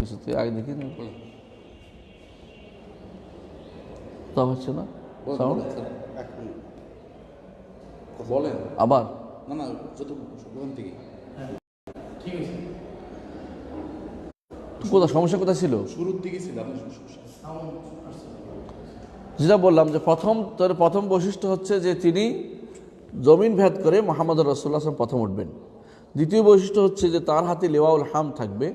হয়েছে? তুই আগে দেখি তা হচ্ছে না সাউন্ড বলেন আবার না না যত প্রথম থেকে ঠিক আছে কোথায় সমস্যা কোথায় ছিল? শুরুর দিকে ছিল আপনার যেটা বললাম যে প্রথম বৈশিষ্ট্য হচ্ছে যে তিনি জমিন ভেদ করে মুহাম্মদ রাসূলুল্লাহ সাল্লাল্লাহু আলাইহি ওয়াসাল্লাম প্রথম উঠবেন। দ্বিতীয় বৈশিষ্ট্য হচ্ছে যে তার হাতে লিওয়াউল হাম থাকবে,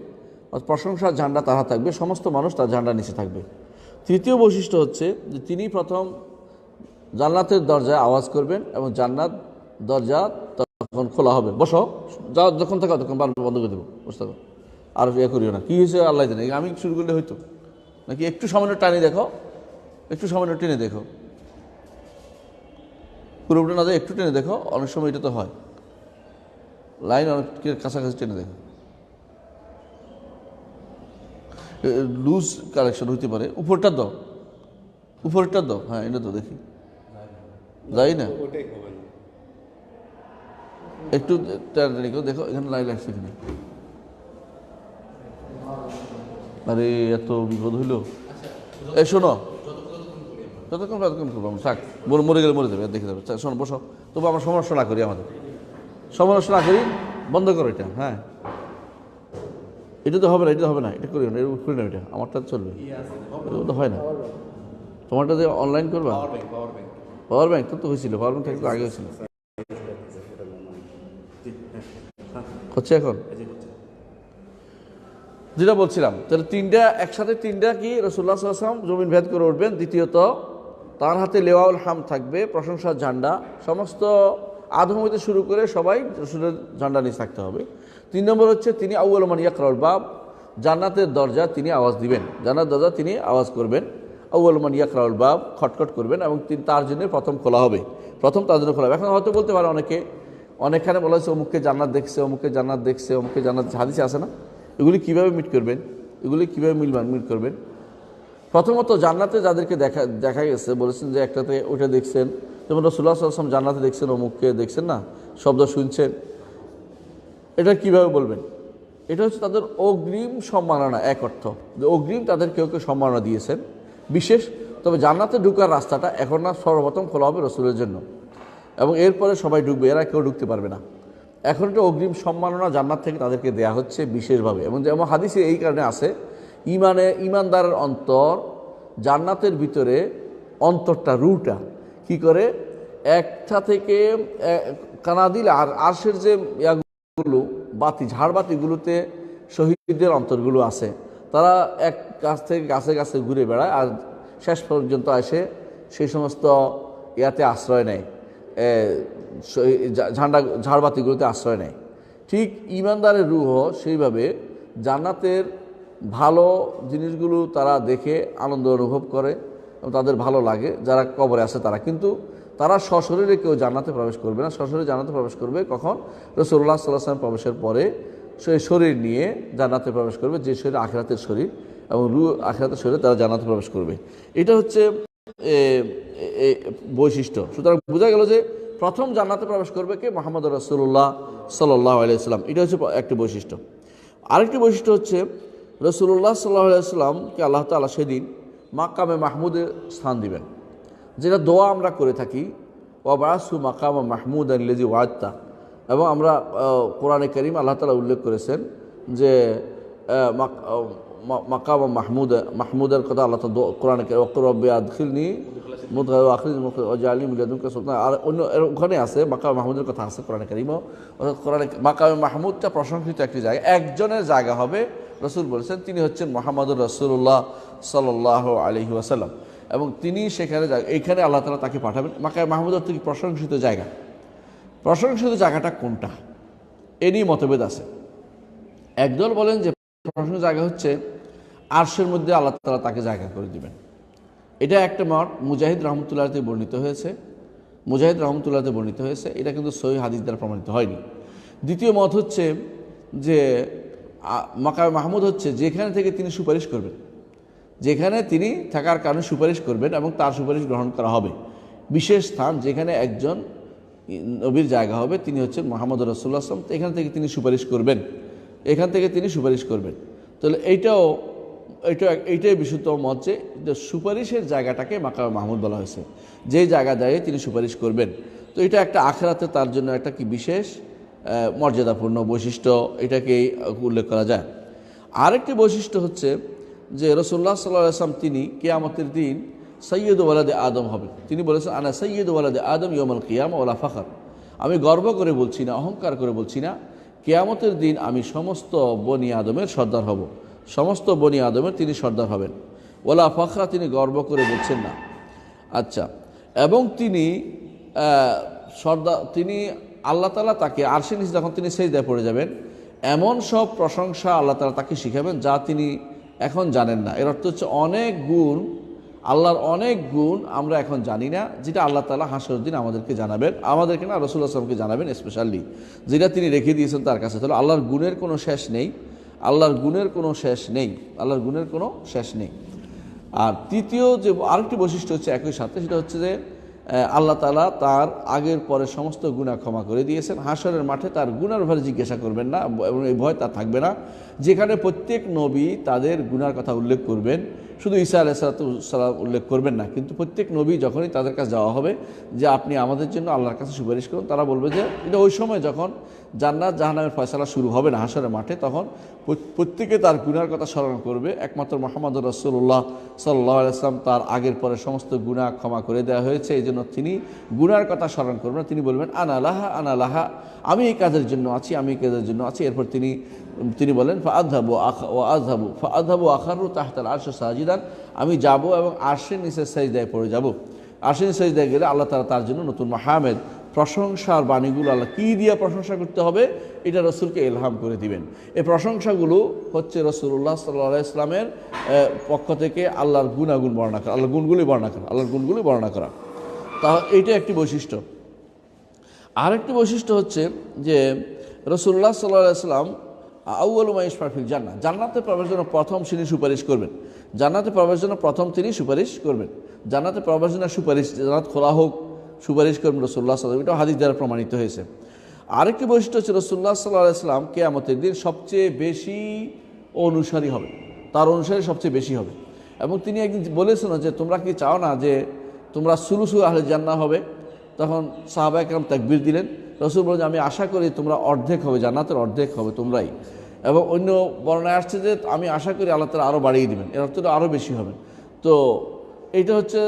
প্রশংসার ঝান্ডা তার হাতে থাকবে, সমস্ত মানুষ তার ঝান্ডা নিচে থাকবে। তৃতীয় বৈশিষ্ট্য হচ্ছে যে তিনি প্রথম জান্নাতের দরজায় আওয়াজ করবেন এবং জান্নাত দরজা তখন খোলা হবে। বসো, যাও, যখন থাকো তখন বন্ধ করে দেবো, বসে থাকো, আর ইয়ে করিও না। কী হয়েছে আল্লাহ জানে, আমি শুরু করলে হয়তো নাকি একটু সামান্য টানি দেখো, একটু সামান্য টেনে দেখো, পুরোপুরি না যায়, একটু টেনে দেখো, অনেক সময় এটা তো হয়, লাইন অনেক কাছাকাছি টেনে দেখো, লুজ কালেকশন হইতে পারে। উপরটা দাও, উপরটা দাও, হ্যাঁ এটা তো দেখি যাই না, একটু টানাটানি করো, দেখো এখানে লাইন লাগছে কিনা। আরে এত বিপদ হইল। এই শোনো, যতক্ষণ করবো আমরা, থাক, মরে গেলে মরে যাবে, দেখে যাবে। শোনো, বসো, তবু আমরা সমালোচনা না করি, আমাদের সমালোচনা না করি, বন্ধ করো এটা। হ্যাঁ, এটা তো হবে না, এটা হবে না, এটা করি না, এটা করি না, এটা আমারটা চলবে, এটা তো হয় না। তোমারটা যে অনলাইন করবা, পাওয়ার ব্যাংক তো হয়েছিল, পাওয়ার ব্যাংক থাকলে আগে হয়েছিল, হচ্ছে এখন। যেটা বলছিলাম, তাহলে একসাথে তিনটা কি রাসূলুল্লাহ সাল্লাল্লাহু আলাইহি ওয়াসাল্লাম জমিন ভেদ করে উঠবেন। দ্বিতীয়ত তার হাতে লিওয়াউল হাম থাকবে, প্রশংসার ঝান্ডা, সমস্ত আদম হইতে শুরু করে সবাই রাসূলের ঝান্ডা নিয়ে থাকতে হবে। 3 নম্বর হচ্ছে তিনি আউয়ালু মান ইয়াকরাউল বাব, জান্নাতের দরজা তিনি আওয়াজ দিবেন, জান্নাত দরজা তিনি আওয়াজ করবেন, আউয়ালু মান ইয়াকরাউল বাব, খটখট করবেন এবং তার জন্য প্রথম খোলা হবে, প্রথম তার জন্য খোলা হবে। এখন হয়তো বলতে পারে অনেকখানে বলা হয়েছে অমুককে জান্নাত দেখছে, অমুককে জান্নাত দেখছে, অমুককে জান্নাত, হাদিসে আছে না? এগুলি কীভাবে মিট করবেন, এগুলি কীভাবে মিট করবেন? প্রথমত জান্নাতে যাদেরকে দেখা গেছে বলেছেন যে একটাতে ওইটা দেখছেন, যেমন রাসূলুল্লাহ সাল্লাল্লাহু আলাইহি ওয়াসাল্লাম জান্নাতে দেখছেন, অমুককে দেখছেন না, শব্দ শুনছেন, এটা কিভাবে বলবেন? এটা হচ্ছে তাদের অগ্রিম সম্মাননা, এক অর্থ যে অগ্রিম তাদের কেউ সম্মাননা দিয়েছেন বিশেষ। তবে জান্নাতে ঢুকার রাস্তাটা এখন না, সর্বপ্রথম খোলা হবে রাসূলের জন্য এবং এরপরে সবাই ঢুকবে, এরা কেউ ঢুকতে পারবে না। এখন একটা অগ্রিম সম্মাননা জান্নাত থেকে তাদেরকে দেয়া হচ্ছে বিশেষভাবে। এবং যেমন হাদিসে এই কারণে আছে, ইমানদারের অন্তর জান্নাতের ভিতরে, অন্তরটা, রুটা কি করে, একটা থেকে কানাদিল আর আরশের যে ইয়াগুলো বাতি, ঝাড়বাতিগুলোতে শহীদদের অন্তরগুলো আছে, তারা এক গাছ থেকে গাছে ঘুরে বেড়ায় আর শেষ পর্যন্ত এসে সেই সমস্ত ইয়াতে আশ্রয় নেয়, ঝাড়বাতিগুলোতে আশ্রয় নেয়। ঠিক ইমানদারের রূহ সেইভাবে জান্নাতের ভালো জিনিসগুলো তারা দেখে আনন্দ অনুভব করে এবং তাদের ভালো লাগে। যারা কবরে আছে তারা, কিন্তু তারা সশরীরে কেউ জান্নাতে প্রবেশ করবে না। সশরীরে জান্নাতে প্রবেশ করবে কখন? রাসূলুল্লাহ সাল্লাল্লাহু আলাইহি ওয়াসাল্লাম প্রবেশের পরে সেই শরীর নিয়ে জান্নাতে প্রবেশ করবে, যে শরীর আখিরাতের শরীর, এবং রূহ আখিরাতের শরীরে তারা জান্নাতে প্রবেশ করবে। এটা হচ্ছে বৈশিষ্ট্য। সুতরাং বোঝা গেল যে প্রথম জান্নাতে প্রবেশ করবে কে? মুহাম্মদ রাসূলুল্লাহ সাল্লাল্লাহু আলাইহি ওয়াসাল্লাম। এটা হচ্ছে একটি বৈশিষ্ট্য। আরেকটি বৈশিষ্ট্য হচ্ছে রাসূলুল্লাহ সাল্লাল্লাহু আলাইহি ওয়াসাল্লামকে আল্লাহ তাআলা সেদিন মাকামে মাহমুদে স্থান দিবেন, যেটা দোয়া আমরা করে থাকি, ওয়াবাসু মাকাম মাহমুদ আল্লাযী ওয়া'আদতা। এবং আমরা কোরআনে কারীম আল্লাহ তাআলা উল্লেখ করেছেন যে মাকাম মাহমুদের কথা আল্লাহ তাআলা কোরআনে ওয়াকুর রব্বি আদখিলনি মুদখালা আখরিজনি ওয়াজআলনি মিন লাদুনকা সুলতানা। আর অন্য ওখানে আছে মাকাম মাহমুদের কথা আছে কোরআনে কারীমও। অর্থাৎ কোরআনে মাকাম মাহমুদটা প্রশংসিত একটি জায়গা, একজনের জায়গা হবে। রাসূল বলেছেন তিনি হচ্ছেন মুহাম্মদুর রাসূলুল্লাহ সাল্লাল্লাহু আলাইহি ওয়াসাল্লাম, এবং তিনি সেখানে, এইখানে আল্লাহ তাআলা তাকে পাঠাবেন। মাকাম মাহমুদ অর্থ কি? প্রশংসিত জায়গা। প্রশংসিত জায়গাটা কোনটা, এ নিয়ে মতভেদ আছে। একদল বলেন যে প্রশংসিত জায়গা হচ্ছে আরশের মধ্যে আল্লাহ তাআলা তাকে জায়গা করে দিবেন। এটা একটা মত মুজাহিদ রহমতুল্লাহতে বর্ণিত হয়েছে, এটা কিন্তু সহিহ হাদিস দ্বারা প্রমাণিত হয়নি। দ্বিতীয় মত হচ্ছে যে মাকাম মাহমুদ হচ্ছে যেখানে থেকে তিনি সুপারিশ করবেন, যেখানে তিনি থাকার কারণে সুপারিশ করবেন এবং তার সুপারিশ গ্রহণ করা হবে। বিশেষ স্থান যেখানে একজন নবীর জায়গা হবে, তিনি হচ্ছেন মুহাম্মদ রাসূলুল্লাহ সাল্লাল্লাহু আলাইহি ওয়াসাল্লাম। এখান থেকে তিনি সুপারিশ করবেন, তাহলে এইটাও এইটাই বিশুদ্ধ মত যে সুপারিশের জায়গাটাকে মাকাম মাহমুদ বলা হয়েছে, যেই জায়গা দাঁড়িয়ে তিনি সুপারিশ করবেন। তো এটা একটা আখিরাতে তার জন্য একটা কি বিশেষ মর্যাদাপূর্ণ বৈশিষ্ট্য, এটাকেই উল্লেখ করা যায়। আরেকটি বৈশিষ্ট্য হচ্ছে যে রাসূলুল্লাহ সাল্লাল্লাহু আলাইহি ওয়াসাল্লাম তিনি কিয়ামতের দিন সাইয়্যিদু ওয়ালাদে আদম হবেন। তিনি বলেছেন আনা সাইয়্যিদু ওয়ালাদে আদম ইয়াউমাল কিয়ামা ওয়ালা ফাখর। আমি গর্ব করে বলছি না, অহংকার করে বলছি না, কিয়ামতের দিন আমি সমস্ত বনি আদমের সর্দার হব, সমস্ত বনি আদমের তিনি সর্দার হবেন। ওয়ালা ফাখরা, তিনি গর্ব করে বলছেন না। আচ্ছা, এবং তিনি তিনি আল্লাহ তাআলা তাকে আরশের নিচে যখন তিনি সিজদায় পড়ে যাবেন, এমন সব প্রশংসা আল্লাহ তাআলা তাকে শিখাবেন যা তিনি এখন জানেন না। এর অর্থ হচ্ছে অনেক গুণ, আল্লাহর অনেক গুণ আমরা এখন জানি না, যেটা আল্লাহ তাআলা হাসরের দিন আমাদেরকে জানাবেন, আমাদেরকে না রাসূলুল্লাহ সাল্লাল্লাহু আলাইহি ওয়াসাল্লামকে জানাবেন স্পেশালি, যেটা তিনি রেখে দিয়েছেন তার কাছে। তাহলে আল্লাহর গুণের কোনো শেষ নেই, আল্লাহর গুণের কোনো শেষ নেই, আল্লাহর গুণের কোনো শেষ নেই। আর তৃতীয় যে আরেকটি বৈশিষ্ট্য হচ্ছে একই সাথে, সেটা হচ্ছে যে আল্লাহ তাআলা তার আগের পরে সমস্ত গুনাহ ক্ষমা করে দিয়েছেন। হাসরের মাঠে তার গুনার ব্যাপারে জিজ্ঞাসা করবেন না এবং এই ভয় তার থাকবে না, যেখানে প্রত্যেক নবী তাদের গুনার কথা উল্লেখ করবেন, শুধু ঈসা আলাইহিস সালাম উল্লেখ করবেন না, কিন্তু প্রত্যেক নবী যখনই তাদের কাছে যাওয়া হবে যে আপনি আমাদের জন্য আল্লাহর কাছে সুপারিশ করুন, তারা বলবে যে এটা ওই সময় যখন জান্নাত জাহান্নামের ফয়সালা শুরু হবে না হাসরের মাঠে, তখন প্রত্যেকে তার গুনার কথা স্মরণ করবে। একমাত্র মুহাম্মদুর রাসূলুল্লাহ সাল্লাল্লাহু আলাইহি ওয়াসাল্লাম তার আগের পরে সমস্ত গুনাহ ক্ষমা করে দেওয়া হয়েছে, এই জন্য তিনি গুনার কথা স্মরণ করবেন। তিনি বলবেন আনা লাহা আনা লাহা, আমি এই কাজের জন্য আছি, আমি এই কাজের জন্য আছি। এরপর তিনি বলেন ফাআযহাবু আখারু তাহতাল আরশ সাজিদান, আমি যাব এবং আরশের নিচে সিজদায় পড়ে যাব। আরশের নিচে সিজদায় গেলে আল্লাহ তাআলা তার জন্য নতুন মাহমুদ প্রশংসার বাণীগুলো আল্লাহ কী দিয়ে প্রশংসা করতে হবে এটা রসুলকে ইলহাম করে দিবেন। এই প্রশংসাগুলো হচ্ছে রাসূলুল্লাহ সাল্লাল্লাহু আলাইহি ওয়াসাল্লামের পক্ষ থেকে আল্লাহর গুণাগুণ বর্ণনা করা, আল্লাহর গুণগুলি বর্ণনা করা। তা এইটা একটি বৈশিষ্ট্য। আরেকটি বৈশিষ্ট্য হচ্ছে যে রাসূলুল্লাহ সাল্লাল্লাহু আলাইহি ওয়াসাল্লাম আউয়ালু মা ইউশফা ফিল জান্নাহ, জান্নাতে প্রবেশের জন্য প্রথম তিনি সুপারিশ করবেন। জান্নাতে প্রবেশের জন্য প্রথম তিনি সুপারিশ করবেন। জান্নাতে প্রবেশের জন্য সুপারিশ, জান্নাত খোলা হোক, সুপারিশ করবেন রাসূলুল্লাহ সাল্লাল্লাহু আলাইহি ওয়াসাল্লাম, এটা হাদিস দ্বারা প্রমাণিত হয়েছে। আরেকটি বৈশিষ্ট্য হচ্ছে রাসূলুল্লাহ সাল্লাল্লাহু আলাইহি ওয়াসাল্লাম কিয়ামতের দিন সবচেয়ে বেশি অনুসারী হবে, তার অনুসারী সবচেয়ে বেশি হবে। এবং তিনি একদিন বলেছেন যে তোমরা কি চাও না যে তোমরা সুলুসু আহলে জান্নাহ হবে? তখন সাহাবায়ে কেরাম তাকবীর দিলেন। রাসূল বলেন আমি আশা করি তোমরা অর্ধেক হবে, জান্নাতের অর্ধেক হবে তোমরাই। এবং অন্য বর্ণনায় আসছে যে আমি আশা করি আল্লাহ তাআলা আরও বাড়িয়ে দিবেন, এর অর্থটা আরও বেশি হবেন। তো এইটা হচ্ছে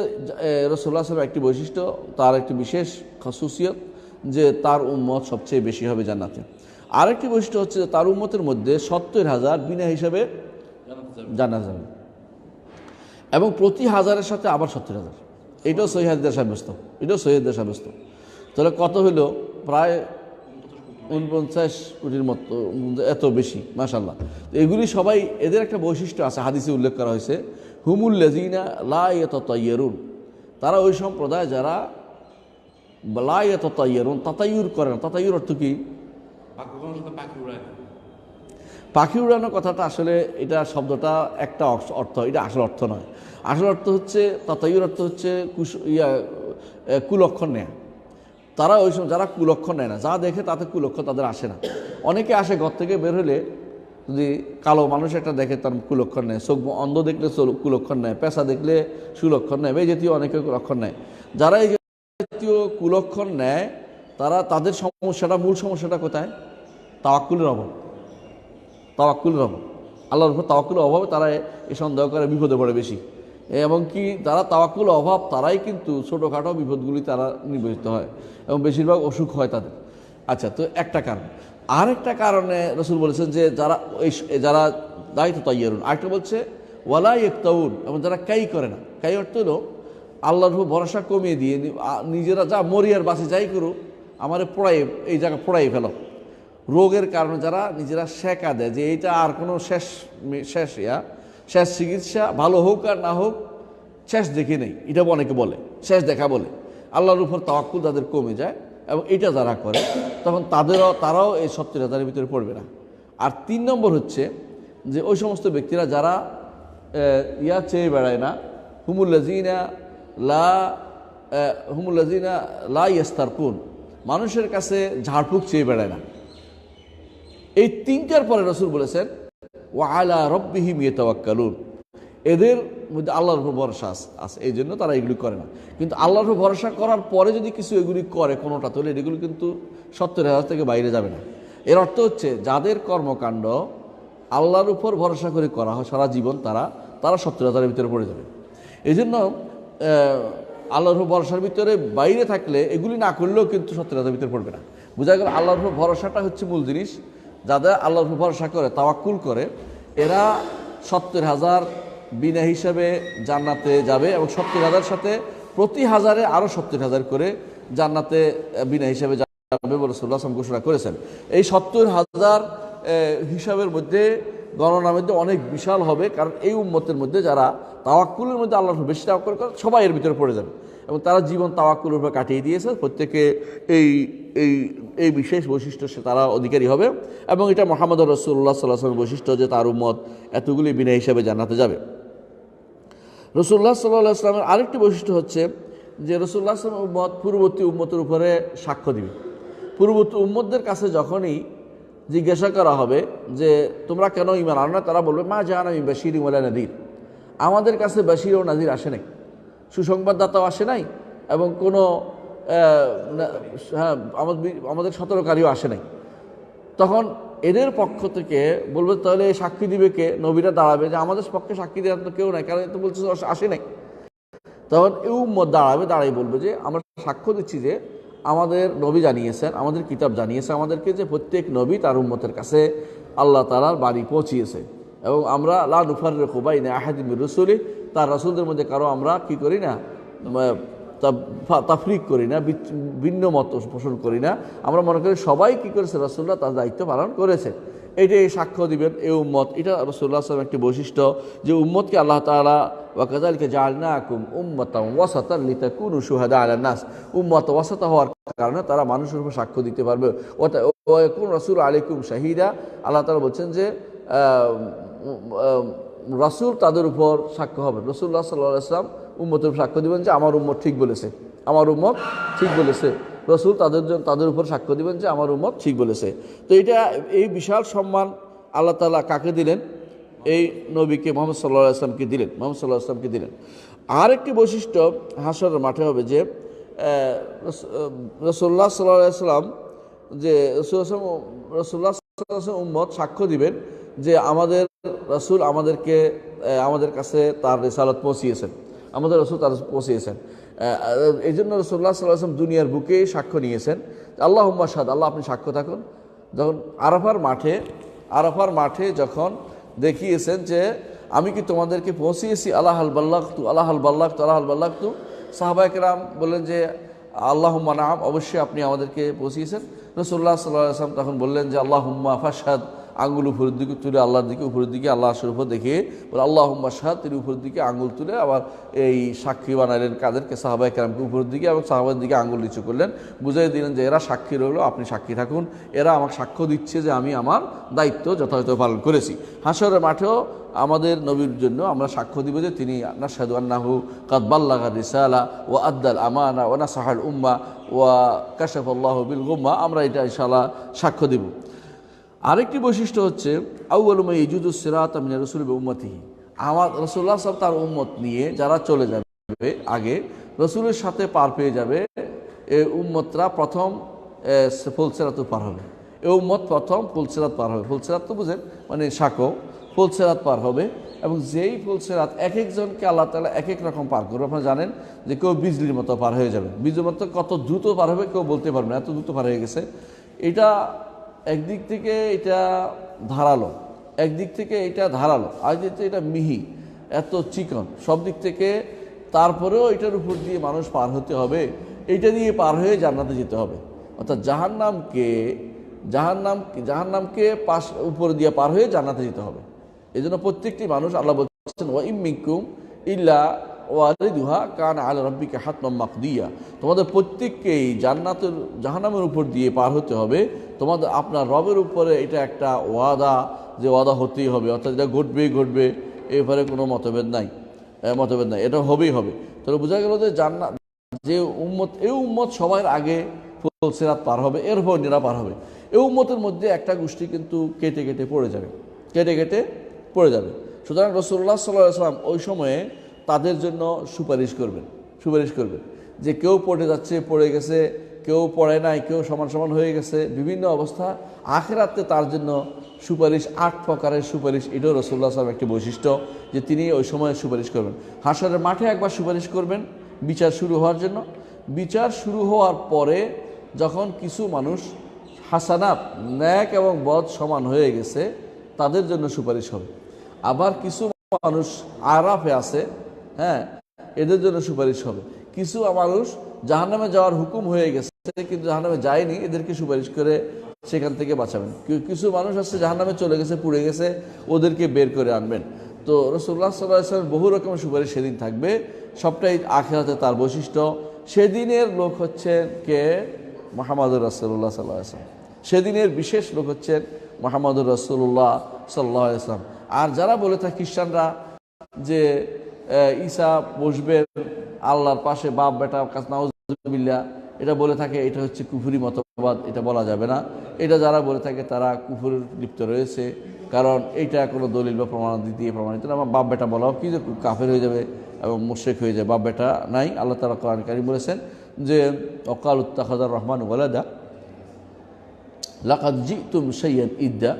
রাসূলুল্লাহ সাল্লাল্লাহু আলাইহি ওয়াসাল্লামের একটি বৈশিষ্ট্য, তার একটি বিশেষ খাসুসিয়ত যে তার উম্মত সবচেয়ে বেশি হবে জান্নাতে। আরেকটি বৈশিষ্ট্য হচ্ছে যে তার উম্মতের মধ্যে 70,000 বিনা হিসাবে জান্নাতে যাবে, এবং প্রতি হাজারের সাথে আবার 70,000। এটাও সহিহ হাদিসে সাব্যস্ত। তাহলে কত হলো? প্রায় 49 কোটির মতো, এত বেশি, মাশাআল্লাহ। তো এগুলি সবাই, এদের একটা বৈশিষ্ট্য আছে, হাদিসে উল্লেখ করা হয়েছে, হুমুল লাযিনা লা ইয়াতাতায়্যারুন, তারা ওই সম্প্রদায় যারা লা ইয়াতাতায়্যারুন, তাতায়্যুর করে না। তাতায়্যুর অর্থ কি? পাখি উড়ানো কথাটা আসলে এটা শব্দটা একটা অর্থ, এটা আসল অর্থ নয়। আসল অর্থ হচ্ছে তাতায়্যুর অর্থ হচ্ছে কুলক্ষণ নেয়া। তারা ওই সময় যারা কুলক্ষণ নেয় না, যা দেখে তাতে কুলক্ষণ তাদের আসে না। অনেকে আসে ঘর থেকে বের হলে, যদি কালো মানুষ একটা দেখে তার কুলক্ষণ নেয়, চোখ অন্ধ দেখলে কুলক্ষণ নেয়, পেশা দেখলে সুলক্ষণ নেয়, এই জাতীয় অনেকে কুলক্ষণ নেয়। যারা এই জাতীয় কুলক্ষণ নেয় তাদের সমস্যাটা, মূল সমস্যাটা কোথায়? তাওয়াক্কুলের অভাব। আল্লাহর উপর তাওয়াক্কুলের অভাবে তারা এই সন্দেহ করে, বিপদে পড়ে বেশি। এবং কি যারা তাওয়াক্কুলের অভাব, তারাই কিন্তু ছোটোখাটো বিপদগুলি তারা নিবেদিত হয় এবং বেশিরভাগ অসুখ হয় তাদের। আচ্ছা, তো একটা কারণ। আরেকটা কারণে রাসূল বলেছেন যে যারা দায়িত্ব তাইয়ারুন, আরেকটা বলছে ওয়ালা ইয়াক্তাউন, এবং যারা কাই করে না। কাই অর্থ হলো আল্লাহর উপর ভরসা কমিয়ে দিয়ে নিজেরা যা মরিয়ার বাসে যাই করুক, আমারে এই জায়গা পড়াই ফেলো। রোগের কারণে যারা নিজেরা শেখা দেয় যে এইটা আর কোনো শেষ চিকিৎসা, ভালো হোক আর না হোক, শেষ দেখে নেই, এটা অনেকে বলে, শেষ দেখা বলে। আল্লাহর উপর তাওয়াক্কুল তাদের কমে যায়, এবং এটা যারা করে তখন তারাও এই 70,000-এর ভিতরে পড়বে না। আর 3 নম্বর হচ্ছে যে ওই সমস্ত ব্যক্তিরা যারা চেয়ে বেড়ায় না, হুমুল লাযিনা লা ইয়াস্তারকুন, মানুষের কাছে ঝাড়ফুঁক চেয়ে বেড়ায় না। এই 3টার পরে রাসূল বলেছেন ওয়া আলা রাব্বিহিম ইয়াতাওয়াক্কালুন, এদের মধ্যে আল্লাহর উপর ভরসা আছে, এই জন্য তারা এগুলি করে না। কিন্তু আল্লাহর উপর ভরসা করার পরে যদি কিছু এগুলি করে কোনোটা, তাহলে এগুলি কিন্তু 70,000 থেকে বাইরে যাবে না। এর অর্থ হচ্ছে যাদের কর্মকাণ্ড আল্লাহর উপর ভরসা করে করা হয় সারা জীবন, তারা 70,000-এর ভিতরে পড়ে যাবে। এই জন্য আল্লাহর উপর ভরসার ভিতরে বাইরে থাকলে এগুলি না করলেও কিন্তু 70,000-এর ভিতরে পড়বে না। বোঝা গেল আল্লাহর উপর ভরসাটা হচ্ছে মূল জিনিস। যাদের আল্লাহর উপর ভরসা করে, তাওয়াক্কুল করে, এরা 70,000 বিনা হিসাবে জান্নাতে যাবে, এবং 70,000 সাথে প্রতি হাজারে আরও 70,000 করে জান্নাতে বিনা হিসাবে যাবে বলে রাসূলুল্লাহ সাল্লাল্লাহু আলাইহি ওয়াসাল্লাম ঘোষণা করেছেন। এই 70,000 হিসাবের মধ্যে গণনার মধ্যে অনেক বিশাল হবে, কারণ এই উম্মতের মধ্যে যারা তাওয়াক্কুলের মধ্যে আল্লাহর উপর বেশি তাওয়াক্কুল করে, সবাই এর ভিতরে পড়ে যাবে, এবং তারা জীবন তাওয়াক্কুলের উপর কাটিয়ে দিয়েছে। প্রত্যেকে এই এই এই বিশেষ বৈশিষ্ট্য সে তারা অধিকারী হবে, এবং এটা মুহাম্মদ রাসূলুল্লাহ সাল্লাল্লাহু আলাইহি ওয়াসাল্লামের বৈশিষ্ট্য যে তার উম্মত এতগুলি বিনা হিসাবে জান্নাতে যাবে। রাসূলুল্লাহ সাল্লাল্লাহু আলাইহি ওয়াসাল্লামের আরেকটি বৈশিষ্ট্য হচ্ছে যে রাসূলুল্লাহ সাল্লাল্লাহু আলাইহি ওয়াসাল্লাম উম্মত পূর্ববর্তী উম্মতের উপরে সাক্ষ্য দিবে। পূর্ববর্তী উম্মতদের কাছে যখনই জিজ্ঞাসা করা হবে যে তোমরা কেন ঈমান আনো না, তারা বলবে মা জাআনা মিন বাশীরিন ওয়ালা নাযীর, আমাদের কাছে বাশীর ও নাযীর আসে নাই, সুসংবাদদাতাও আসে নাই, এবং কোনো আমাদের সতর্ককারীও আসে নাই। তখন এদের পক্ষ থেকে বলবে তাহলে সাক্ষী দিবে কে? নবীরা দাঁড়াবে যে আমাদের পক্ষে সাক্ষী দেওয়ার তো কেউ নাই, কারণ তো বলছে আসে নাই। তখন এই উম্মত দাঁড়াই বলবে যে আমরা সাক্ষ্য দিচ্ছি যে আমাদের নবী জানিয়েছেন, আমাদের কিতাব জানিয়েছে আমাদেরকে যে প্রত্যেক নবী তার উম্মতের কাছে আল্লাহ তাআলার বাণী পৌঁছিয়েছে, এবং আমরা লা নুফাররিকু বাইনা আহাদিন মির রাসূলি, তার রাসূলদের মধ্যে কারো আমরা কি করি না, তাফরিক করি না, ভিন্ন মত পোষণ করি না। আমরা মনে করি সবাই কি করেছে, রাসূলুল্লাহ তার দায়িত্ব পালন করেছে। এইটাই সাক্ষ্য দিবেন এই উম্মত। এটা রাসূলুল্লাহ সাল্লাল্লাহু আলাইহি ওয়াসাল্লামের একটি বৈশিষ্ট্য যে উম্মতকে আল্লাহ তাআলা ওয়া কাযালিকা জাআলনাকুম উম্মাতান ওয়াসাতান লিতাকুনু শুহাদা আলান নাস, উম্মত ওয়াসাতা হওয়ার কারণে তারা মানুষের উপর সাক্ষ্য দিতে পারবে। ওয়া ইয়াকুন রাসূলু আলাইকুম শাহিদা, আল্লাহ তাআলা বলছেন যে রাসূল তাদের উপর সাক্ষ্য হবে। রাসূলুল্লাহ সাল্লাল্লাহু আলাইহি ওয়াসাল্লাম উম্মতের উপর সাক্ষ্য দিবেন যে আমার উম্মত ঠিক বলেছে, আমার উম্মত ঠিক বলেছে। রাসূল তাদের উপর সাক্ষ্য দিবেন যে আমার উম্মত ঠিক বলেছে। তো এটা এই বিশাল সম্মান আল্লাহ তাআলা কাকে দিলেন? এই নবীকে মুহাম্মদ সাল্লাল্লাহু আলাইহি ওয়াসাল্লামকে দিলেন, মুহাম্মদ সাল্লাল্লাহু আলাইহি ওয়াসাল্লামকে দিলেন। আরেকটি বৈশিষ্ট্য হাশরের মাঠে হবে যে রাসূলুল্লাহ সাল্লাল্লাহু আলাইহি ওয়াসাল্লাম যে রাসূলুল্লাহ সাল্লাল্লাহু আলাইহি ওয়াসাল্লাম উম্মত সাক্ষ্য দিবেন যে আমাদের রাসূল আমাদের কাছে তার রিসালাত পৌঁছিয়েছেন, আমাদের রাসূল তার পৌঁছিয়েছেন। এই জন্য রাসূলুল্লাহ সাল্লাল্লাহু আলাইহি ওয়াসাল্লাম দুনিয়ার বুকে সাক্ষ্য নিয়েছেন, আল্লাহুম্মা শাহাদ, আল্লাহ আপনি সাক্ষ্য থাকুন। যখন আরাফার মাঠে যখন দেখিয়েছেন যে আমি কি তোমাদেরকে পৌঁছিয়েছি, আল্লাহ আল বাল্লাগতু, আল্লাহ আল বাল্লাগতু, আল্লাহ আল বাল্লাগতু। সাহাবায়ে কেরাম বললেন যে আল্লাহুম্মা নাম, অবশ্যই আপনি আমাদেরকে পৌঁছিয়েছেন। রাসূলুল্লাহ সাল্লাল্লাহু আলাইহি ওয়াসাল্লাম তখন বললেন যে আল্লাহুম্মা ফাশহাদ, আঙ্গুল উপরের দিকে তুলে আল্লাহর দিকে, উপরের দিকে আল্লাহর উপর দেখে বলে আল্লাহুম্মা শাহাদ, তিনি উপরের দিকে আঙ্গুল তুলে আবার এই সাক্ষী বানাইলেন কাদেরকে? সাহাবায়ে কেরামকে উপরের দিকে, এবং সাহাবাদের দিকে আঙ্গুল নিচু করলেন, বুঝিয়ে দিলেন যে এরা সাক্ষী রইল, আপনি সাক্ষী থাকুন, এরা আমাকে সাক্ষ্য দিচ্ছে যে আমি আমার দায়িত্ব যথাযথ পালন করেছি। হাশরের মাঠেও আমাদের নবীর জন্য আমরা সাক্ষ্য দিব যে তিনি নাশহাদু আন্নাহু কাদ বাল্লাগা রিসালা ওয়া আদ্দাল আমানা ওয়া নাসাহাল উম্মাহ ওয়া কাশাফাল্লাহু বিল গুম্মা, আমরা এটা ইনশাআল্লাহ সাক্ষ্য দিব। আরেকটি বৈশিষ্ট্য হচ্ছে আউয়ালু মা ইয়াজুদুস সিরাতা মিনার রাসূলি ওয়া উম্মতিহি, আমার রাসূলুল্লাহ সাল্লাল্লাহু আলাইহি ওয়াসাল্লাম তার উম্মত নিয়ে যারা চলে যাবে আগে রাসূলের সাথে পার পেয়ে যাবে, এই উম্মতরা প্রথম ফুলসিরাত পার হবে। এই উম্মত প্রথম ফুলসিরাত পার হবে। ফুলসিরাত তো বুঝেন, মানে সাঁকো, ফুলসিরাত পার হবে, এবং যেই ফুলসিরাত এক একজনকে আল্লাহ তাআলা এক এক রকম পার করবে। আপনারা জানেন যে কেউ বিজলির মতো পার হয়ে যাবে, বিজলির মতো কত দ্রুত পার হবে কেউ বলতে পারবে না, এত দ্রুত পার হয়ে গেছে। এটা একদিক থেকে এটা ধারালো, একদিক থেকে এটা ধারালো, আর এটা মিহি, এত চিকন, সব দিক থেকে। তারপরেও এটার উপর দিয়ে মানুষ পার হতে হবে, এইটা দিয়ে পার হয়ে জান্নাতে যেতে হবে। অর্থাৎ জাহান্নামকে পাশ উপরে দিয়ে পার হয়ে জান্নাতে যেতে হবে। এই জন্য প্রত্যেকটি মানুষ, আল্লাহ বলছেন ওয়া ইম মিনকুম ইল্লা ওয়ারিদুহা কানা আলা রাব্বিকা হাতমান মাকদিয়া, তোমাদের প্রত্যেককেই জাহান্নামের উপর দিয়ে পার হতে হবে। তোমাদের আপনার রবের উপরে এটা একটা ওয়াদা, যে ওয়াদা হতেই হবে, অর্থাৎ এটা ঘটবে, এবারে কোনো মতভেদ নাই, এটা হবেই হবে। তাহলে বোঝা গেল যে যে এই উম্মত সবার আগে ফুলসিরাত পার হবে, এরপর অন্যরা পার হবে। এই উম্মতের মধ্যে একটা গোষ্ঠী কিন্তু কেটে কেটে পড়ে যাবে। সুতরাং রাসূলুল্লাহ সাল্লাল্লাহু আলাইহি ওয়াসাল্লাম ওই সময়ে তাদের জন্য সুপারিশ করবেন যে কেউ পড়ে যাচ্ছে, পড়ে গেছে, কেউ পড়ে নাই, কেউ সমান সমান হয়ে গেছে, বিভিন্ন অবস্থা। আখিরাতে তার জন্য সুপারিশ, 8 প্রকারের সুপারিশ, এটাও রাসূলুল্লাহ সাল্লাল্লাহু আলাইহি ওয়াসাল্লাম একটি বৈশিষ্ট্য যে তিনি ওই সময় সুপারিশ করবেন। হাশরের মাঠে একবার সুপারিশ করবেন বিচার শুরু হওয়ার জন্য। বিচার শুরু হওয়ার পরে যখন কিছু মানুষ হাসানাত, ন্যাক এবং বদ সমান হয়ে গেছে, তাদের জন্য সুপারিশ হবে। আবার কিছু মানুষ আরাফে আছে, হ্যাঁ, এদের জন্য সুপারিশ হবে। কিছু মানুষ জাহান্নামে যাওয়ার হুকুম হয়ে গেছে কিন্তু জাহান্নামে যায়নি, এদেরকে সুপারিশ করে সেখান থেকে বাঁচাবেন। কিছু মানুষ আছে জাহান্নামে চলে গেছে, পুড়ে গেছে, ওদেরকে বের করে আনবেন। তো রাসূলুল্লাহ সাল্লাল্লাহু আলাইহি ওয়াসাল্লাম বহু রকমের সুপারিশ সেদিন থাকবে, সবটাই আখিরাতে তার বৈশিষ্ট্য। সেদিনের লোক হচ্ছেন কে? মুহাম্মদুর রাসূলুল্লাহ সাল্লাল্লাহু আলাইহি ওয়াসাল্লাম। সেদিনের বিশেষ লোক হচ্ছেন মুহাম্মদুর রাসূলুল্লাহ সাল্লাল্লাহু আলাইহি ওয়াসাল্লাম। আর যারা বলে থাকে খ্রিস্টানরা যে ঈসা বসবেন আল্লাহর পাশে, বাপ বেটা নাউজুবিল্লাহ, এটা বলে থাকে, এটা হচ্ছে কুফরি মতবাদ, এটা বলা যাবে না। এটা যারা বলে থাকে তারা কুফরে লিপ্ত রয়েছে, কারণ এইটা কোনো দলিল বা প্রমাণ দিয়ে প্রমাণিত না। আমার বাপ বেটা বলাও কি যে কাফের হয়ে যাবে এবং মুশরিক হয়ে যাবে। বাপ বেটা নাই। আল্লাহ তাআলা কোরআন কারীম বলেছেন যে ওয়াকালু ইত্তাখাযার রহমানু ওয়ালাদা লাকাদ জিতুম শাইয়ান ইদ্দা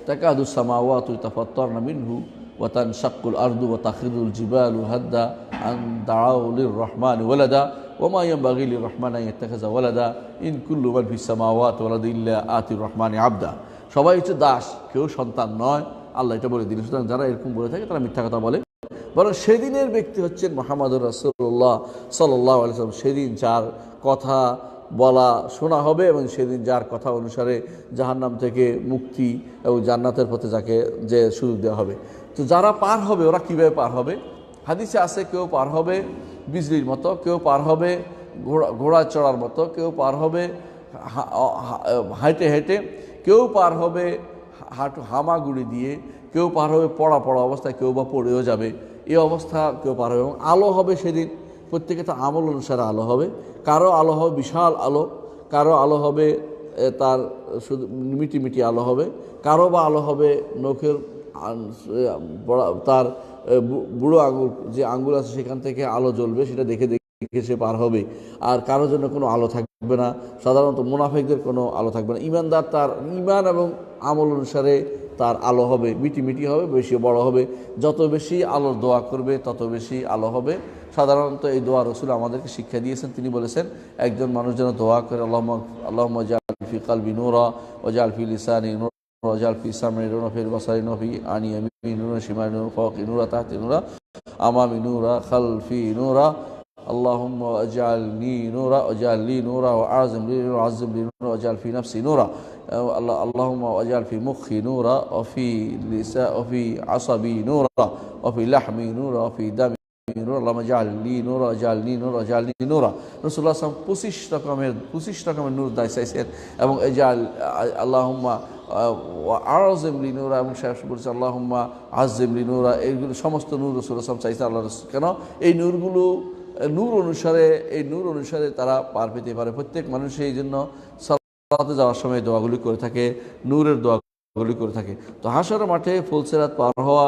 তাকাদু সামাওয়াতু ইয়াতাফাত্তারনা মিনহু ওয়া তানশাক্কুল আরদু ওয়া তাখিরুল জিবালু হাদ্দা আন দাআউ লির-রহমানি ওয়ালাদা ওয়া মা ইয়ানবাগি লির-রহমানি আন ইয়াত্তাখিযা ওয়ালাদা ইন কুল্লু মান ফিস সামাওয়াতি ওয়াল আরদি ইল্লা আতির-রহমানি আবদা। সবাই হচ্ছে দাস, কেউ সন্তান নয়, আল্লাহ এটা বলে দিলেন। সুতরাং যারা এরকম বলে থাকে তারা মিথ্যা কথা বলে। বরং সেদিনের ব্যক্তি হচ্ছেন মুহাম্মদুর রাসূলুল্লাহ সাল্লাল্লাহু আলাইহি ওয়াসাল্লাম। সেদিন যার কথা বলা শোনা হবে এবং সেদিন যার কথা অনুসারে জাহান্নাম থেকে মুক্তি এবং জান্নাতের পথে যাকে যে সুযোগ দেওয়া হবে। তো যারা পার হবে, ওরা কীভাবে পার হবে? হাদিসে আছে কেউ পার হবে বিজলির মতো, কেউ পার হবে ঘোড়া চড়ার মতো, কেউ পার হবে হাঁটে হেঁটে, কেউ পার হবে হামাগুড়ি দিয়ে, কেউ পার হবে পড়া অবস্থায়, কেউ বা পড়েও যাবে, এই অবস্থা কেউ পার হবে। এবং আলো হবে সেদিন, প্রত্যেকে তো আমল অনুসারে আলো হবে। কারো আলো হবে বিশাল আলো, কারো আলো হবে তার শুধু মিটি আলো হবে, কারো বা আলো হবে নখের তার বুড়ো আঙুল, যে আঙুল আছে সেখান থেকে আলো জ্বলবে, সেটা দেখে সে পার হবে। আর কারোর জন্য কোনো আলো থাকবে না, সাধারণত মুনাফিকদের কোনো আলো থাকবে না। ঈমানদার তার ঈমান এবং আমল অনুসারে তার আলো হবে, মিটি হবে, বেশি বড় হবে। যত বেশি আলোর দোয়া করবে তত বেশি আলো হবে। সাধারণত এই দোয়া রাসূল আমাদেরকে শিক্ষা দিয়েছেন। তিনি বলেছেন একজন মানুষ যেন দোয়া করে আল্লাহুম্মা জাআল ফি কলবি নূরা ওয়া জাআল ফি লিসানি নূরা ওয়া জাআল ফি সামঈ নূরা ফি বাসারি নূরা ফি আন ইয়ামিনি নূরা শিমালি নূরা ফাওকি নূরা তাহতি নূরা আমামি নূরা খালফি নূরা اللهم اجعلني نورا واجعل لي نورا واعظم لي نورا وعظم لي نورا واجعل في نفسي نورا اللهم واجعل في مخي نورا وفي عصبي نورا وفي لحمي نورا وفي دمي نورا اللهم اجعل لي نورا واجعل لي نورا واجعل لي نورا। রাসূলুল্লাহ সাল্লাল্লাহু আলাইহি ওয়াসাল্লাম 25 রকমের নূর চাইছেন এবং এজাল আল্লাহুম্মা আযিম লি নূরা এবং শেষ বলেছে আল্লাহুম্মা আযিম লি নূরা। এইগুলো সমস্ত নূর রাসূলুল্লাহ সাল্লাল্লাহু আলাইহি ওয়াসাল্লাম চাইছেন আল্লাহর রাসূল। কেন? এই নূরগুলো নূর অনুসারে তারা পার পেতে পারে। প্রত্যেক মানুষ এই জন্য সালাতে যাওয়ার সময় দোয়াগুলি করে থাকে, নূরের দোয়াগুলি করে থাকে। তো হাশরের মাঠে ফুলসিরাত পার হওয়া,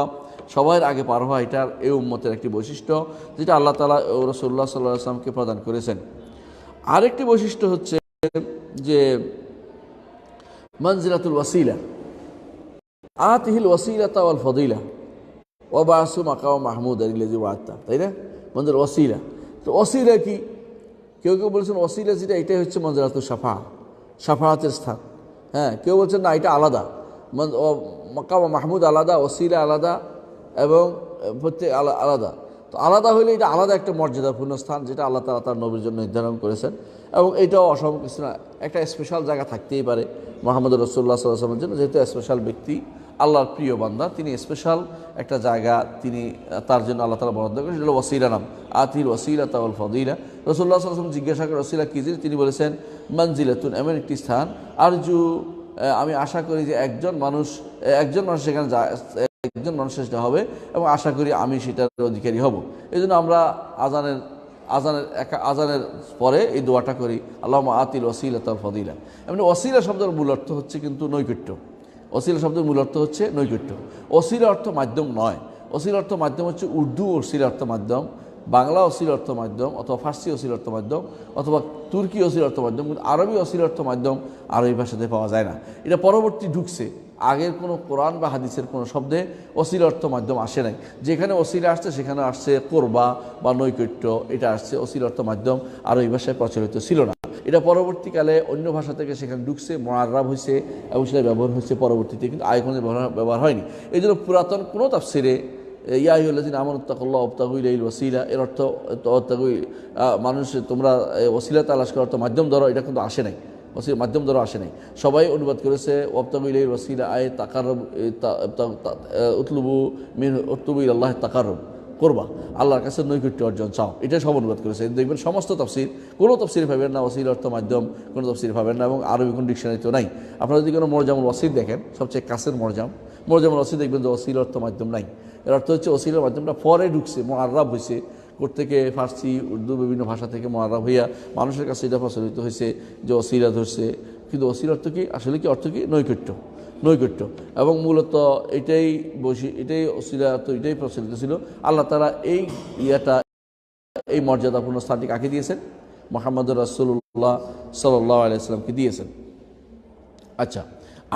সবার আগে পার হওয়া, এটার এই উম্মতের একটি বৈশিষ্ট্য যেটা আল্লাহ তাআলা ও রাসূলুল্লাহ সাল্লাল্লাহু আলাইহি ওয়াসাল্লামকে প্রদান করেছেন। আরেকটি বৈশিষ্ট্য হচ্ছে যে মানজিলাতুল ওয়াসিলা, আতিহিল ওয়াসিলাতা ওয়াল ফাদিলা ওয়া বাসু মাকাম মাহমুদ আল্লাযী ওয়া'আতা, তাই না? মঞ্জিল ওয়াসিলা। তো ওয়াসিলা কি? কেউ বলছেন ওয়াসিলা যেটা, এটাই হচ্ছে মঞ্জিলাতুল শাফাআতের স্থান। হ্যাঁ, কেউ বলছেন না, এটা আলাদা, মাকাম মাহমুদ আলাদা, ওয়াসিলা আলাদা এবং প্রত্যেক আলাদা। তো আলাদা হইলে এটা আলাদা একটা মর্যাদাপূর্ণ স্থান যেটা আল্লাহ তাআলা তার নবীর জন্য নির্ধারণ করেছেন। এবং এটাও অসম্ভব কিছু না, একটা স্পেশাল জায়গা থাকতেই পারে মুহাম্মদ রাসূলুল্লাহ সাল্লাল্লাহু আলাইহি ওয়াসাল্লামের জন্য, যেহেতু স্পেশাল ব্যক্তি, আল্লাহর প্রিয় বান্দা, তিনি স্পেশাল একটা জায়গা তিনি তার জন্য আল্লাহ তাআলা বরাদ্দ করেন, সেটা ওয়াসিলা নাম। আতিল ওয়াসিলাতা ওয়াল ফাদিলা। রাসূলুল্লাহ সাল্লাল্লাহু আলাইহি ওয়াসাল্লাম জিজ্ঞাসা করে ওয়াসিলা কি? তিনি বলেছেন মানজিলাতুন, এমন একটি স্থান, আরজু, আমি আশা করি যে একজন মানুষ সেখানে একজন মানুষ সেটা হবে এবং আশা করি আমি সেটার অধিকারী হব। এই জন্য আমরা আজানের পরে এই দোয়াটা করি, আল্লাহুম্মা আতিল ওয়াসিলাতা ওয়াল ফাদিলা। এমনি ওয়াসিলা শব্দের মূল অর্থ হচ্ছে কিন্তু নৈকট্য। ওসিলা শব্দের মূল অর্থ হচ্ছে নৈকট্য। ওসিলা অর্থ মাধ্যম নয়, অসিলা অর্থ মাধ্যম হচ্ছে উর্দু অসিলা অর্থ মাধ্যম, বাংলা অসিল অর্থ মাধ্যম, অথবা ফার্সি অসিল অর্থ মাধ্যম, অথবা তুর্কি অসিল অর্থ মাধ্যম, কিন্তু আরবি অসিল অর্থ মাধ্যম আরবি ভাষাতে পাওয়া যায় না। এটা পরবর্তী ঢুকছে, আগের কোনো কোরআন বা হাদিসের কোনো শব্দে অসিল অর্থ মাধ্যম আসে নাই। যেখানে অসিলা আসছে সেখানে আসছে কোরবা বা নৈকট্য, এটা আসছে অসিল অর্থ মাধ্যম, আরবি ভাষায় প্রচলিত ছিল না। এটা পরবর্তীকালে অন্য ভাষা থেকে সেখানে ঢুকছে, মুআররাব হয়েছে এবং সেটা ব্যবহার হয়েছে পরবর্তীতে, কিন্তু আগে কোনো ব্যবহার হয়নি। এই জন্য পুরাতন কোনো তাফসিরে ইয়া আইয়ুহাল্লাযীনা আমানুত্তাকুল্লাহ ওয়াবতাগু ইলাইহিল ওয়াসিলা, এর অর্থ মানুষ তোমরা ওসিলা তালাশ করার অর্থ মাধ্যম ধরো, এটা কিন্তু আসে নাই, ওসিলা মাধ্যম ধরো আসে নাই। সবাই অনুবাদ করেছে ওয়াবতাগু ইলাইহিল ওয়াসিলা আয় তাকাররুব, উতলুবু ইলাল্লাহি তাকাররুব, করবা আল্লাহর কাছে নৈকট্য অর্জন চাও, এটা সব অনুবাদ করেছে। দেখবেন সমস্ত তাফসির, কোনো তাফসির পাবেন না ওসিলা অর্থ মাধ্যম, কোনো তাফসির পাবেন না, এবং আরবি কোনো ডিকশনারিতেও নাই। আপনারা যদি কোনো মুরজামুল ওয়াসিল দেখেন, সবচেয়ে কাছের মুরজামুল ওয়াসিল দেখবেন যে ওসিলা অর্থ মাধ্যম নাই। এর অর্থ হচ্ছে ওসিলার মাধ্যমটা পরে ঢুকছে, মুআররাব হয়েছে, থেকে ফার্সি উর্দু বিভিন্ন ভাষা থেকে মুআররাব হইয়া মানুষের কাছে এটা প্রচলিত হয়েছে যে ওসিলা ধরছে। কিন্তু ওসিলা অর্থ কি আসলে, কি অর্থ কি? নৈকট্য। এবং মূলত এটাই এটাই ওসিলা, তো এটাই প্রচলিত ছিল। আল্লাহ তাআলা এই মর্যাদাপূর্ণ স্থানটি কাকে দিয়েছেন? মুহাম্মদুর রাসূলুল্লাহ সাল্লাল্লাহু আলাইহি ওয়াসাল্লামকে দিয়েছেন। আচ্ছা,